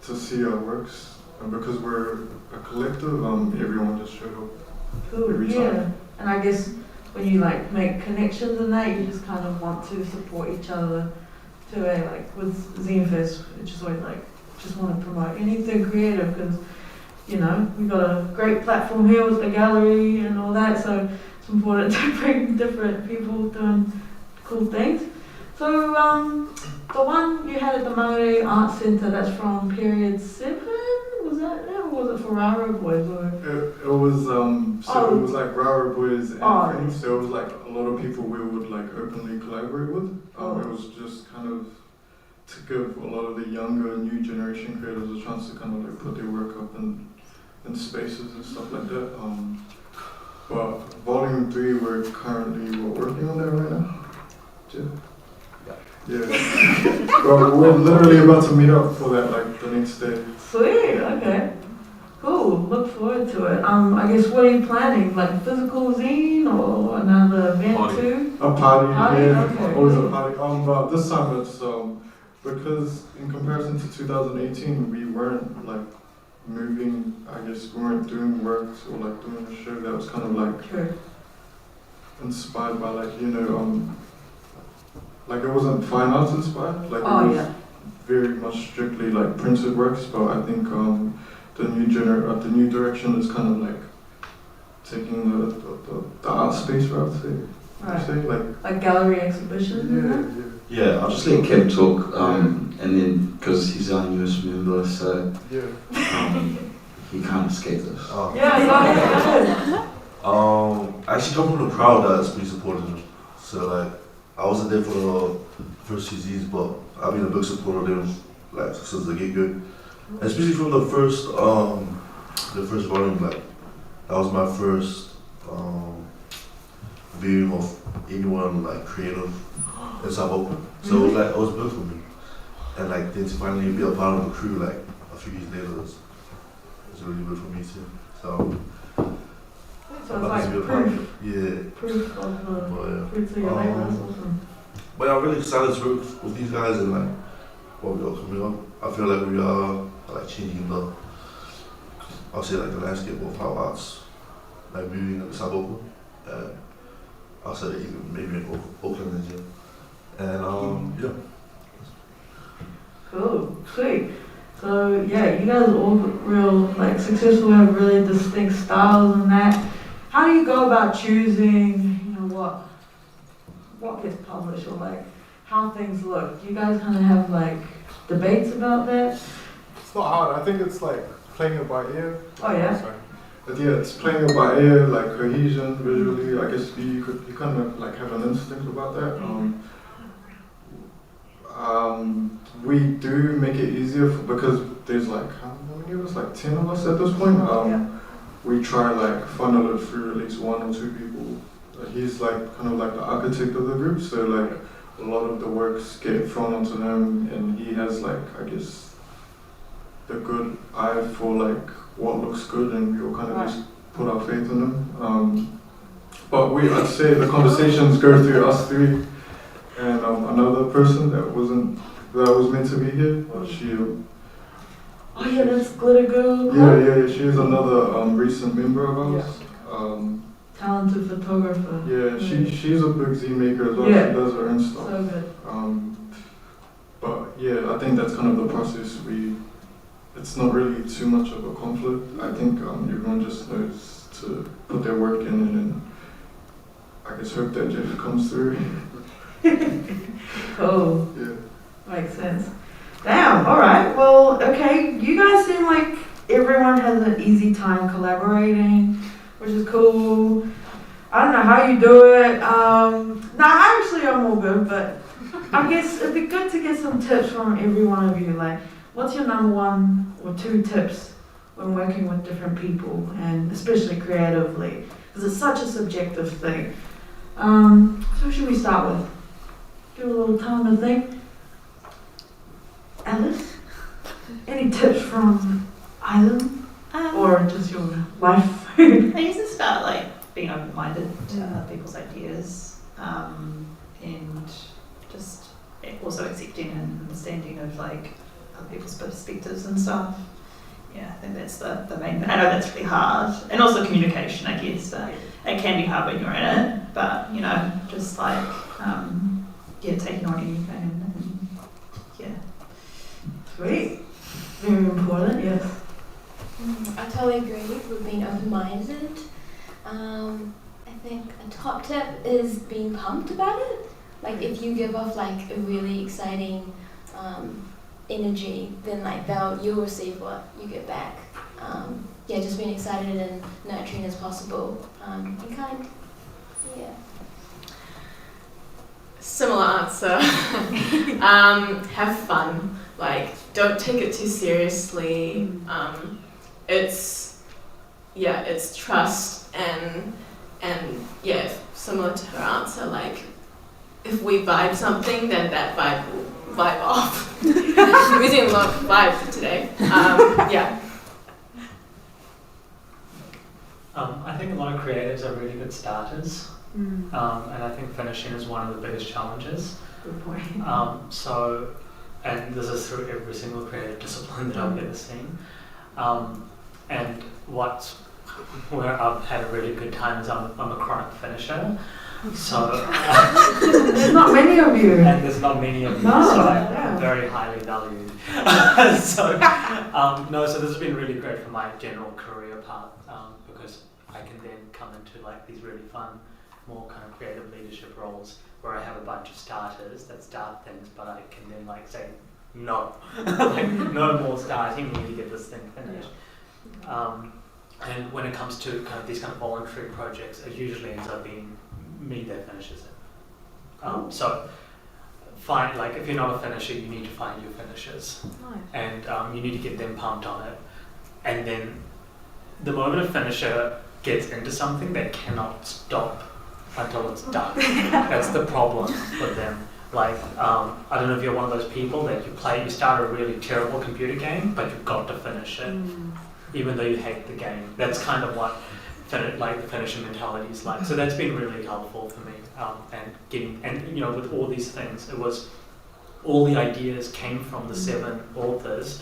to see our works. And because we're a collective, everyone just showed up. Cool. Every Yeah. time. And I guess when you like make connections and that, you just kind of want to support each other to like with Zinefest, which is always like just want to promote anything creative because you know we've got a great platform here with the gallery and all that, so it's important to bring different people doing cool things. So the one you had at the Maori Art Centre, that's from period 7, was that it, or was it for Raro boys or? It was it was like Raro boys and friends. So it was like a lot of people we would like openly collaborate with. It was just kind of to give a lot of the younger new generation creators a chance to kind of like put their work up in spaces and stuff like that. But volume 3 we're currently working on that right now. Yeah. Well, we're literally about to meet up for that like the next day. Sweet, okay. Cool, look forward to it. I guess what are you planning? Like physical zine or another event Party. too? A party, Party? yeah. Okay. Always a party. But this time it's because in comparison to 2018 we weren't like moving, I guess we weren't doing works or like doing a show that was kind of like True. inspired by like, you know, like it wasn't fine arts inspired, like it Oh was yeah. very much strictly like printed works, but I think the new direction is kind of like taking the art space route, Right. say, Like gallery exhibitions and that? yeah. I'll just let Kev talk, and then because he's our newest member, so he can't escape this. Yeah, go ahead. I actually come from a crowd that's pretty supportive. So like, I wasn't there for the first few seasons, but I've been a big supporter of them like since the get-go. Especially from the first volume, like that was my first viewing of anyone like creative in South Auckland. So it was like it was big for me, and like then to finally be a part of the crew like a few years later was really good for me too. So So I'm it's happy like to be a part of proof, it. Yeah. proof of the But yeah. fruits of your labor. That's awesome. But I'm really excited to work with these guys and like what we got coming up. I feel like we are like changing I'll say like the landscape of how arts like moving in South Auckland. I'll say even maybe in Auckland as well. And yeah. Cool, sweet. So yeah, you guys are all real like successful, have really distinct styles and that. How do you go about choosing, you know, what gets published or like how things look? Do you guys kind of have like debates about that? It's not hard. I think it's like playing it by ear. Oh yeah. Sorry. But yeah, it's playing it by ear, like cohesion visually. I guess you kind of like have an instinct about that. We do make it easier because there's like how many of us? Like 10 of us at this point. We try like funnel it through at least 1 or 2 people. He's like kind of like the architect of the group, so like a lot of the works get thrown onto him, and he has like I guess the good eye for like what looks good, and we all kind of just put our faith in them. But I'd say the conversations go through us three and another person that was meant to be here. She. Oh yeah, that's Glitter Girl. Yeah. She is another recent member of ours. Talented photographer. Yeah, she's a big Zine maker as well. Yeah. She does her own stuff. So good. But yeah, I think that's kind of the process. It's not really too much of a conflict. I think everyone just knows to put their work in and I guess hope that Jeff comes through. Cool. Yeah. Makes sense. Damn, alright. Well, okay. You guys seem like everyone has an easy time collaborating, which is cool. I don't know how you do it. I'm all good, but I guess it'd be good to get some tips from every one of you. Like, what's your number 1 or 2 tips when working with different people, and especially creatively? Because it's such a subjective thing. So who should we start with? Give a little time to think. Alice? Any tips from either? Or just your life? I guess it's about like being open-minded to other people's ideas, and just also accepting and understanding of like other people's perspectives and stuff. Yeah, I think that's the main thing. I know that's really hard. And also communication, I guess. It can be hard when you're in it, but you know, just like taking on anything and yeah. Sweet. Very important, yes. I totally agree with being open-minded. I think a top tip is being pumped about it. Like if you give off like a really exciting energy, then like you'll receive what you get back. Just being excited and nurturing as possible, and kind. Yeah. Similar answer. Have fun. Like, don't take it too seriously. It's trust and similar to her answer. Like, if we vibe something, then that vibe will vibe off. We're using a lot of vibe today. I think a lot of creatives are really good starters, and I think finishing is one of the biggest challenges. Good point. And this is through every single creative discipline that I've ever seen. And where I've had a really good time is I'm a chronic finisher. So there's not many of you. And there's not many of you, so I'm very highly valued. So this has been really great for my general career path, because I can then come into like these really fun, more kind of creative leadership roles where I have a bunch of starters that start things, but I can then like say no, like no more starting. We need to get this thing finished. And when it comes to kind of these kind of voluntary projects, it usually ends up being me that finishes it. So find, like, if you're not a finisher, you need to find your finishers. Nice. And you need to get them pumped on it. And then the moment a finisher gets into something, they cannot stop until it's done. That's the problem with them. Like, I don't know if you're one of those people that you start a really terrible computer game, but you've got to finish it, even though you hate the game. That's kind of what the finisher mentality is like. So that's been really helpful for me. And with all these things, it was all the ideas came from the 7 authors,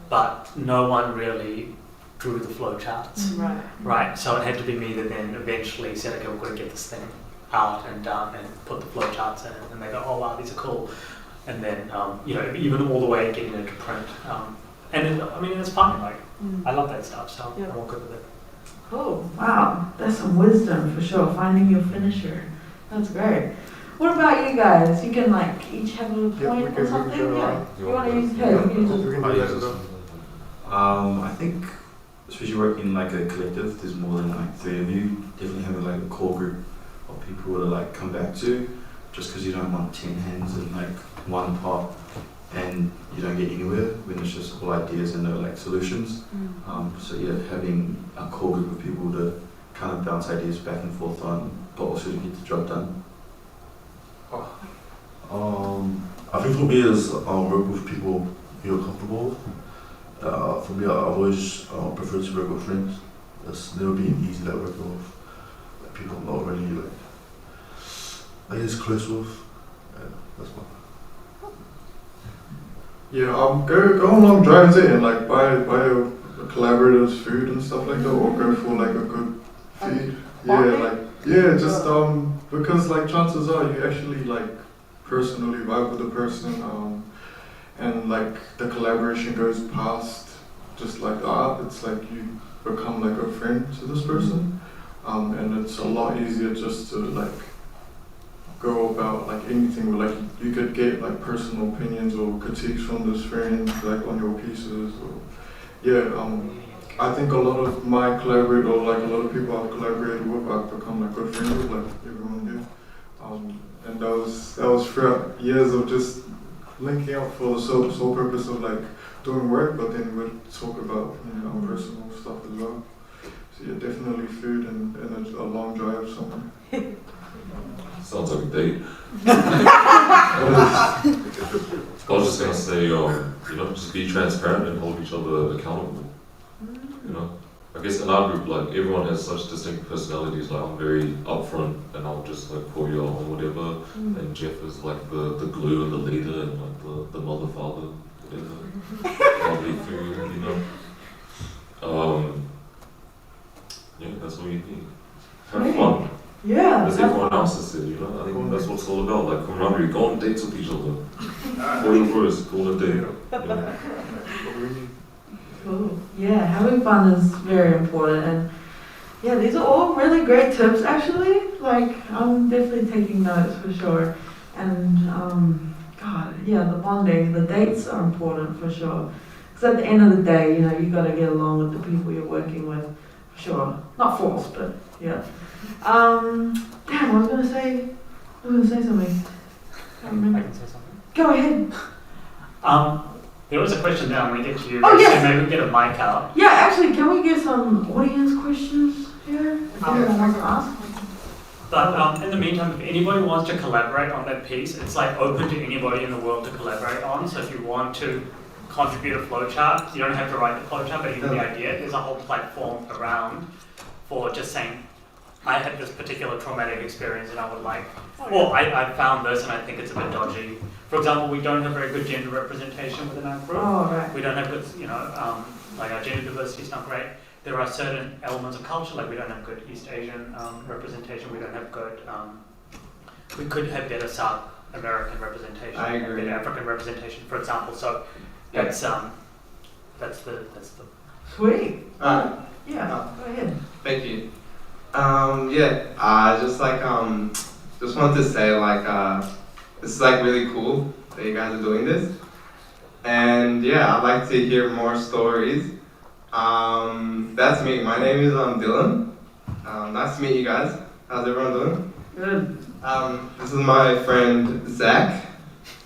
but no one really drew the flowcharts. Right. So it had to be me that then eventually said, okay, we've got to get this thing out and done and put the flowcharts in, and they go, oh wow, these are cool. And then even all the way getting it to print. And it's fun. Like I love that stuff, so I'm all good with it. Cool. Wow, that's some wisdom for sure. Finding your finisher. That's great. What about you guys? You can each have a point or something. You want to use I think, especially working in a collective, there's more than 3 of you. Definitely having a core group of people to come back to, just because you don't want 10 hands in one pot and you don't get anywhere when it's just all ideas and no solutions. Having a core group of people to kind of bounce ideas back and forth on, but also to get the job done. I think for me is work with people you're comfortable with. For me, I've always preferred to work with friends. It's never been easy like working with like, people I'm not really like I guess close with. Yeah, that's my. Yeah, go on long drives and like buy a collaborator's food and stuff like that, or go for like a good feed. Just because like chances are you actually like personally vibe with the person, and like the collaboration goes past just like the art. It's like you become like a friend to this person, and it's a lot easier just to like go about like anything. Like you could get like personal opinions or critiques from this friend like on your pieces, or I think a lot of my collaborators, or like a lot of people I've collaborated with, I've become like good friends with, like everyone here. And that was throughout years of just linking up for the sole purpose of like doing work, but then we'd talk about personal stuff as well. So yeah, definitely food and a long drive somewhere. Sounds like a date. I was just gonna say, just be transparent and hold each other accountable. You know, I guess in our group, like everyone has such distinct personalities. Like I'm very upfront, and I'll just like call you out on whatever. And Jeff is like the glue and the leader, and like the mother, father, whatever. Lovely food, you know. Yeah, that's what you need. Have fun. Yeah. As everyone else has said, you know, I think that's what it's all about. Like camaraderie, go on dates with each other. For your first, go on a date. Yeah. Cool. Yeah, having fun is very important, and yeah, these are all really great tips actually. Like I'm definitely taking notes for sure. And the bonding, the dates are important for sure. Because at the end of the day, you got to get along with the people you're working with, for sure. Not forced, but yeah. I was gonna say something. I can say something. Go ahead. There was a question down when we get to you. Oh, yes. So maybe we get a mic out. Yeah, actually, can we get some audience questions here? If anyone wants to ask. But in the meantime, if anybody wants to collaborate on that piece, it's like open to anybody in the world to collaborate on. So if you want to contribute a flowchart, you don't have to write the flowchart, but even the idea, there's a whole platform around for just saying, I had this particular traumatic experience and I would like, or I found this and I think it's a bit dodgy. For example, we don't have very good gender representation within our group. Oh, right. We don't have good, like our gender diversity is not great. There are certain elements of culture, like we don't have good East Asian representation. We don't have good, we could have better South American representation. I agree. Better African representation, for example. So that's the. Sweet. Alright. Yeah, go ahead. Thank you. Just wanted to say this is like really cool that you guys are doing this. And yeah, I'd like to hear more stories. That's me. My name is Dylan. Nice to meet you guys. How's everyone doing? Good. This is my friend Zach.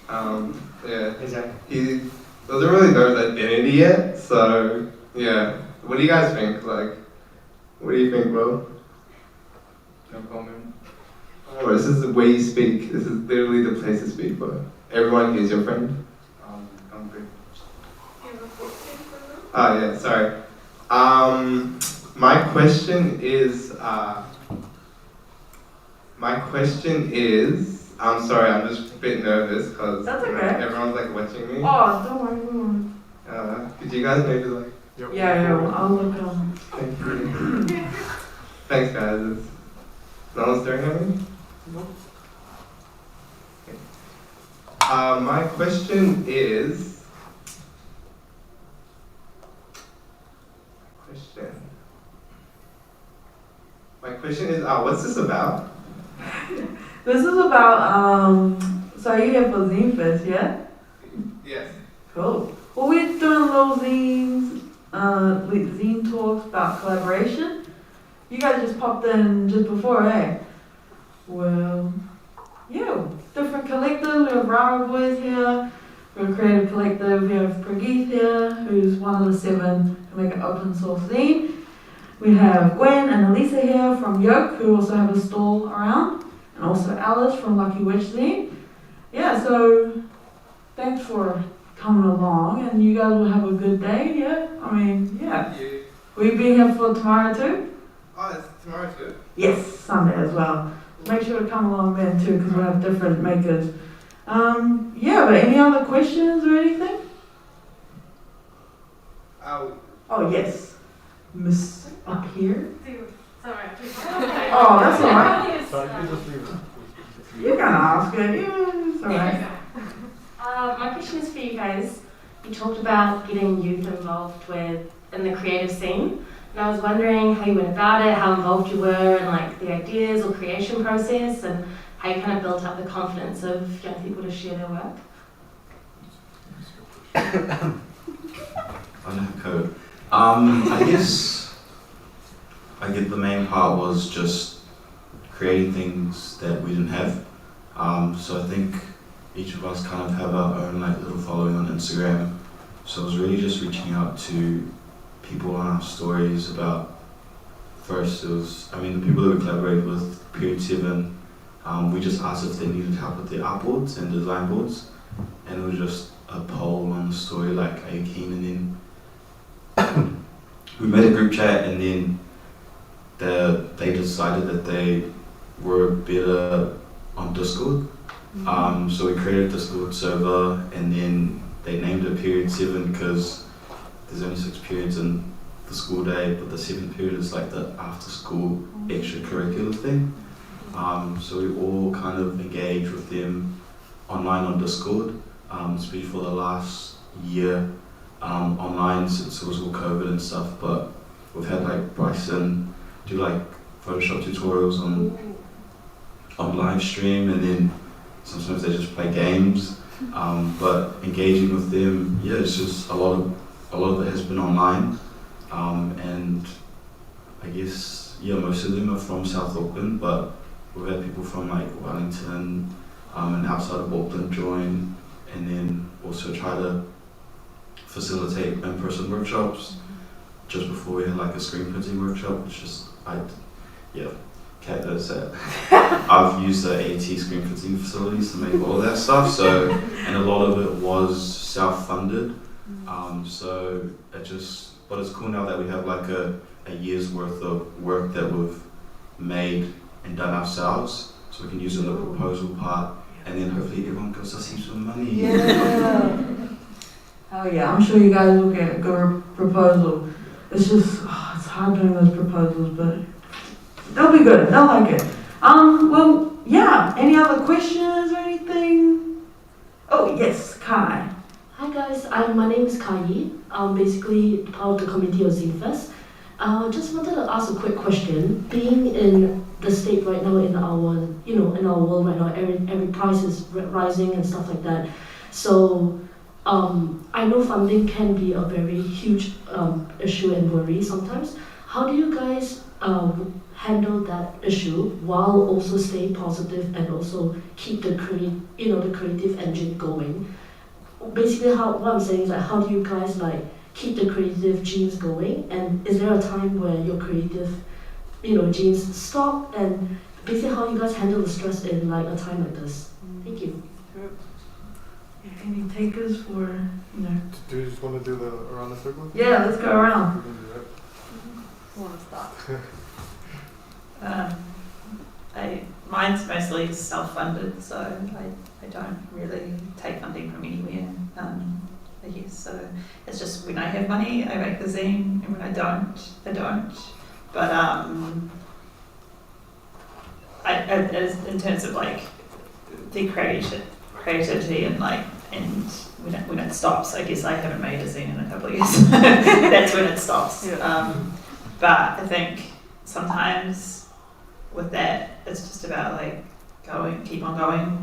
Hey, Zach. He doesn't really know his identity yet, so yeah. What do you guys think? Like, what do you think, bro? No comment. Oh, this is where you speak. This is literally the place to speak, but everyone here is your friend. I'm good. Oh yeah, sorry. My question is, I'm sorry, I'm just a bit nervous because That's okay. everyone's like watching me. Oh, don't worry. Could you guys maybe like? Yeah, I'll look on. Thank you. Thanks, guys. No one's staring at me? Nope. Okay. My question is. My question is, what's this about? This is about, so you're here for Zinefest, yeah? Yes. Cool. Well, we're doing little zines, zine talks about collaboration. You guys just popped in just before, eh? Well, yeah, different collectives. We have Raro boys here. We're a creative collective. We have Prageeth here, who's one of the 7 who make an open source zine. We have Gwen and Alyssa here from Yölk, who also have a stall around, and also Alyssa from Lucky Witch Zine. Yeah, so thanks for coming along, and you guys will have a good day. Yeah, I mean, yeah. Will you be here for tomorrow too? Oh, it's tomorrow too? Yes, Sunday as well. Make sure to come along then too, because we'll have different makers. Yeah, but any other questions or anything? Oh yes, Miss up here. Sorry. Oh, that's all right. You're gonna ask it. Yeah, it's all right. My question is for you guys. You talked about getting youth involved in the creative scene, and I was wondering how you went about it, how involved you were in like the ideas or creation process, and how you kind of built up the confidence of young people to share their work. I know code. I guess the main part was just creating things that we didn't have. So I think each of us kind of have our own like little following on Instagram. So it was really just reaching out to people on our stories about, first it was, the people that we collaborated with, Period 7, we just asked if they needed help with their art boards and design boards. And it was just a poll on the story like, are you keen? And then we made a group chat, and then they decided that they were better on Discord. So we created a Discord server, and then they named it Period 7 because there's only 6 periods in the school day, but the 7th period is like the after school extracurricular thing. So we all kind of engaged with them online on Discord, especially for the last year online since it was all COVID and stuff, but we've had like Bryson do like Photoshop tutorials on live stream, and then sometimes they just play games, but engaging with them, yeah, it's just a lot of it has been online, and I guess, yeah, most of them are from South Auckland, but we've had people from like Wellington and outside of Auckland join, and then also try to facilitate in-person workshops. Just before we had like a screen printing workshop, which is, Kat knows that. I've used the AT screen printing facilities to make all that stuff, so, and a lot of it was self-funded. So but it's cool now that we have like a year's worth of work that we've made and done ourselves, so we can use it in the proposal part, and then hopefully everyone gives us heaps of money. Yeah. Oh yeah, I'm sure you guys will get a good proposal. It's just, it's hard doing those proposals, but they'll be good. They'll like it. Well, yeah. Any other questions or anything? Oh yes, Kai. Hi guys, my name is Kai Yi. I'm basically part of the committee of Zinefest. Just wanted to ask a quick question. Being in the state right now, in our world right now, every price is rising and stuff like that. So I know funding can be a very huge issue and worry sometimes. How do you guys handle that issue while also staying positive and also keep the creative engine going? Basically, what I'm saying is, like, how do you guys like keep the creative genes going? And is there a time where your creative, genes stop? And basically, how you guys handle the stress in like a time like this? Thank you. Yeah, any takers for Do you just want to do the around the circle? Yeah, let's go around. I want to start. Mine's mostly self-funded, so I don't really take funding from anywhere. I guess so. It's just when I have money, I make the zine, and when I don't, I don't. But as in terms of like the creativity and when it stops, I guess I haven't made a zine in a couple of years. That's when it stops. Yeah. But I think sometimes with that, it's just about like keep on going,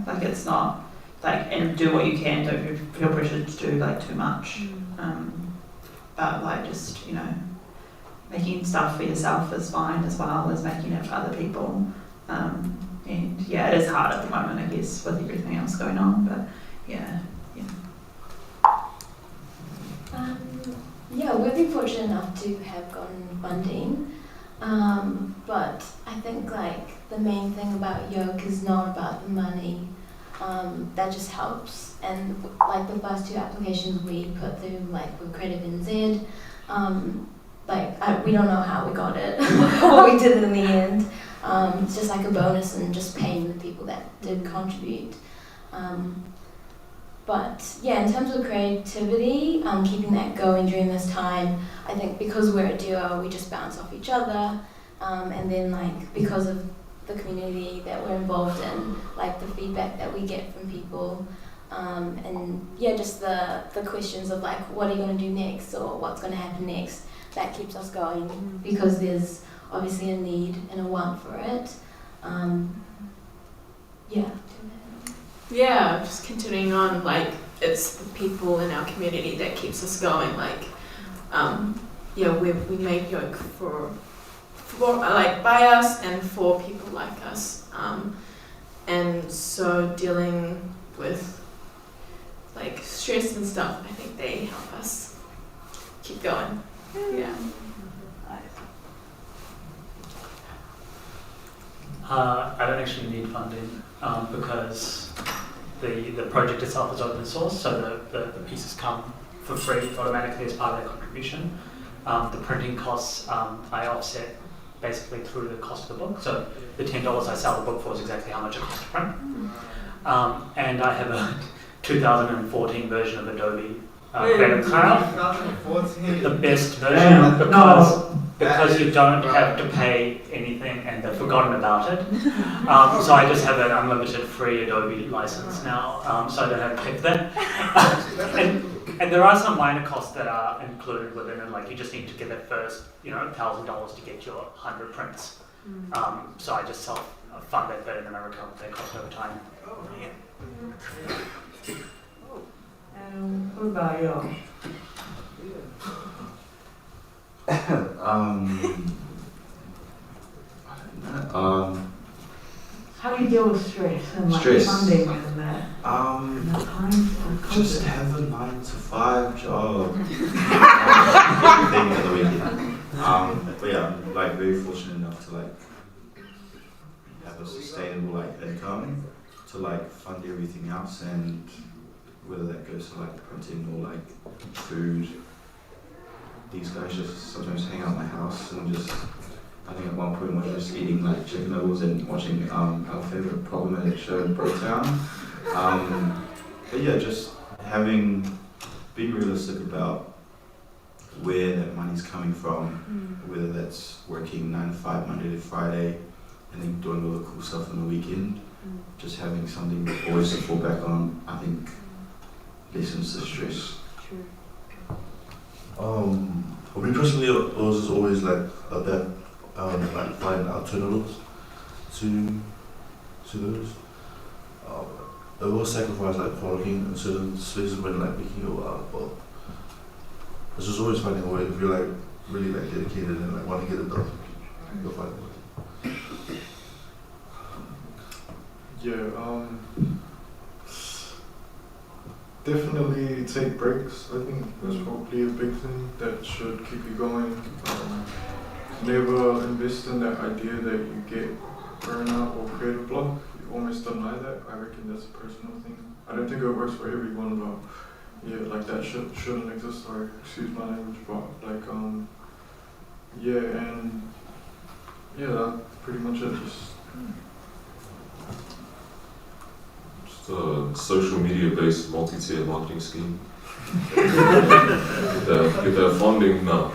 like it's not like, and do what you can, don't feel pressured to do like too much. But like just, making stuff for yourself is fine as well as making it for other people. And yeah, it is hard at the moment, I guess, with everything else going on, but yeah. Yeah, we've been fortunate enough to have gotten funding, but I think like the main thing about Yölk is not about the money. that just helps. And like the first 2 applications we put through, like with Creative NZ, we don't know how we got it, what we did in the end. It's just like a bonus and just paying the people that did contribute. But yeah, in terms of creativity, keeping that going during this time, I think because we're a duo, we just bounce off each other, and then like because of the community that we're involved in, like the feedback that we get from people, and yeah, just the questions of like, what are you going to do next, or what's going to happen next, that keeps us going, because there's obviously a need and a want for it. Yeah, just continuing on, like, it's the people in our community that keeps us going, like, we make Yölk for like, by us and for people like us, and so dealing with, like, stress and stuff, I think they help us keep going. Yeah. I don't actually need funding because the project itself is open source, so the pieces come for free automatically as part of their contribution. The printing costs I offset basically through the cost of the book, so the $10 I sell the book for is exactly how much it costs to print. And I have a 2014 version of Adobe Creative Cloud, 2014. the best version, because you don't have to pay anything and they've forgotten about it. So I just have an unlimited free Adobe license now, so I don't have to pay for that. And there are some minor costs that are included within it, like you just need to get that first, $1,000 to get your 100 prints. So I just self-fund that bit and then I recover their cost over time. What about you? How do you deal with stress and like funding and that? Just have a 9-to-5 job. Everything at the weekend. But yeah, I'm like very fortunate enough to like have a sustainable like income to like fund everything else, and whether that goes to like printing or like food. These guys just sometimes hang out at my house and just, I think at one point we were just eating like chicken nuggets and watching our favourite problematic show, Brotown. But yeah, just being realistic about where that money's coming from, whether that's working 9 to 5 Monday to Friday and then doing all the cool stuff on the weekend, just having something always to fall back on, I think lessens the stress. For me personally, it was always like that, like find alternatives to those. It was sacrifice like working in certain spaces when like making a while, but it's just always finding a way. If you're like really like dedicated and like want to get it done, you'll find a way. Yeah, definitely take breaks. I think that's probably a big thing that should keep you going. Never invest in that idea that you get burnout or creative block. You almost deny that. I reckon that's a personal thing. I don't think it works for everyone, but yeah, like that shouldn't exist. Sorry, excuse my language, but like that's pretty much it. Just a social media-based multi-tier marketing scheme. Get that funding now.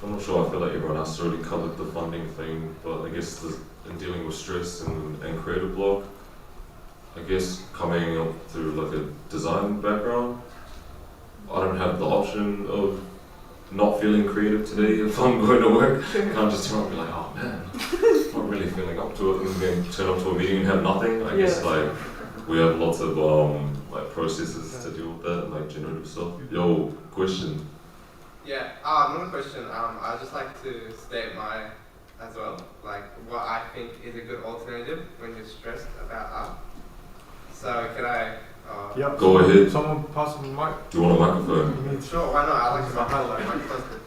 I'm not sure, I feel like everyone has already covered the funding thing, but I guess in dealing with stress and creative block, I guess coming up through like a design background, I don't have the option of not feeling creative today if I'm going to work. I can't just turn up and be like, oh man, not really feeling up to it, and then turn up to a meeting and have nothing. I guess like we have lots of like processes to deal with that, and like generative stuff. Yo, question. Yeah, another question. I'd just like to state mine as well, like what I think is a good alternative when you're stressed about art. So can I? Yep. Go ahead. Someone pass the mic. Do you want a microphone? Sure, why not? I like to highlight microphones.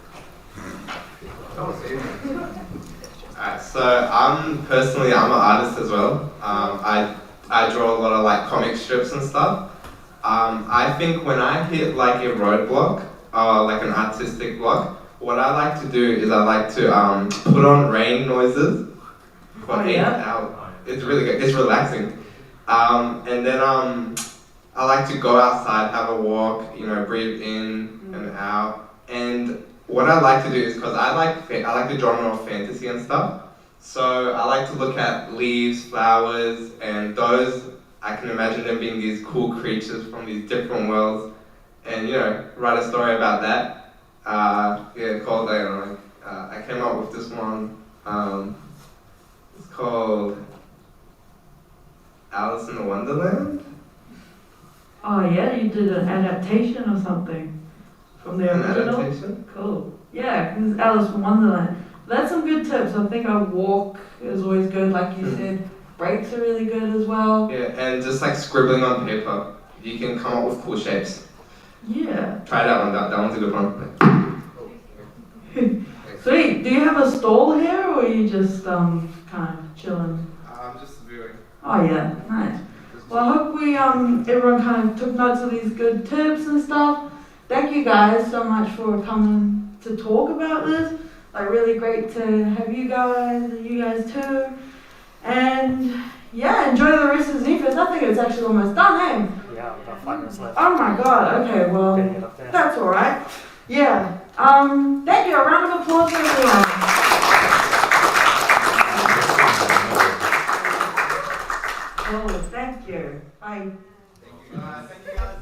Alright, So I'm an artist as well. I draw a lot of like comic strips and stuff. I think when I hit like a roadblock, like an artistic block, what I like to do is I like to put on rain noises for 8 hours. It's really good. It's relaxing. And then I like to go outside, have a walk, breathe in and out. And what I like to do is, because I like the genre of fantasy and stuff, so I like to look at leaves, flowers, and those, I can imagine them being these cool creatures from these different worlds, and write a story about that. Called I came up with this one. It's called Alice in the Wonderland. Oh yeah, you did an adaptation or something from the original? Adaptation? Cool. Yeah, it's Alice in Wonderland. That's some good tips. I think a walk is always good, like you said. Breaks are really good as well. Yeah, and just like scribbling on paper, you can come up with cool shapes. Yeah. Try that one. That one's a good one. Sweet. Do you have a stall here, or are you just kind of chilling? I'm just viewing. Oh yeah, nice. Well, I hope everyone kind of took notes of these good tips and stuff. Thank you guys so much for coming to talk about this. Like, really great to have you guys too. And yeah, enjoy the rest of the Zinefest. I think it's actually almost done, eh? Yeah, we've got 5 minutes left. Oh my god, okay, well, Gotta get up there. that's alright. Yeah, thank you, a round of applause for everyone. Oh, thank you. Bye. Thank you guys.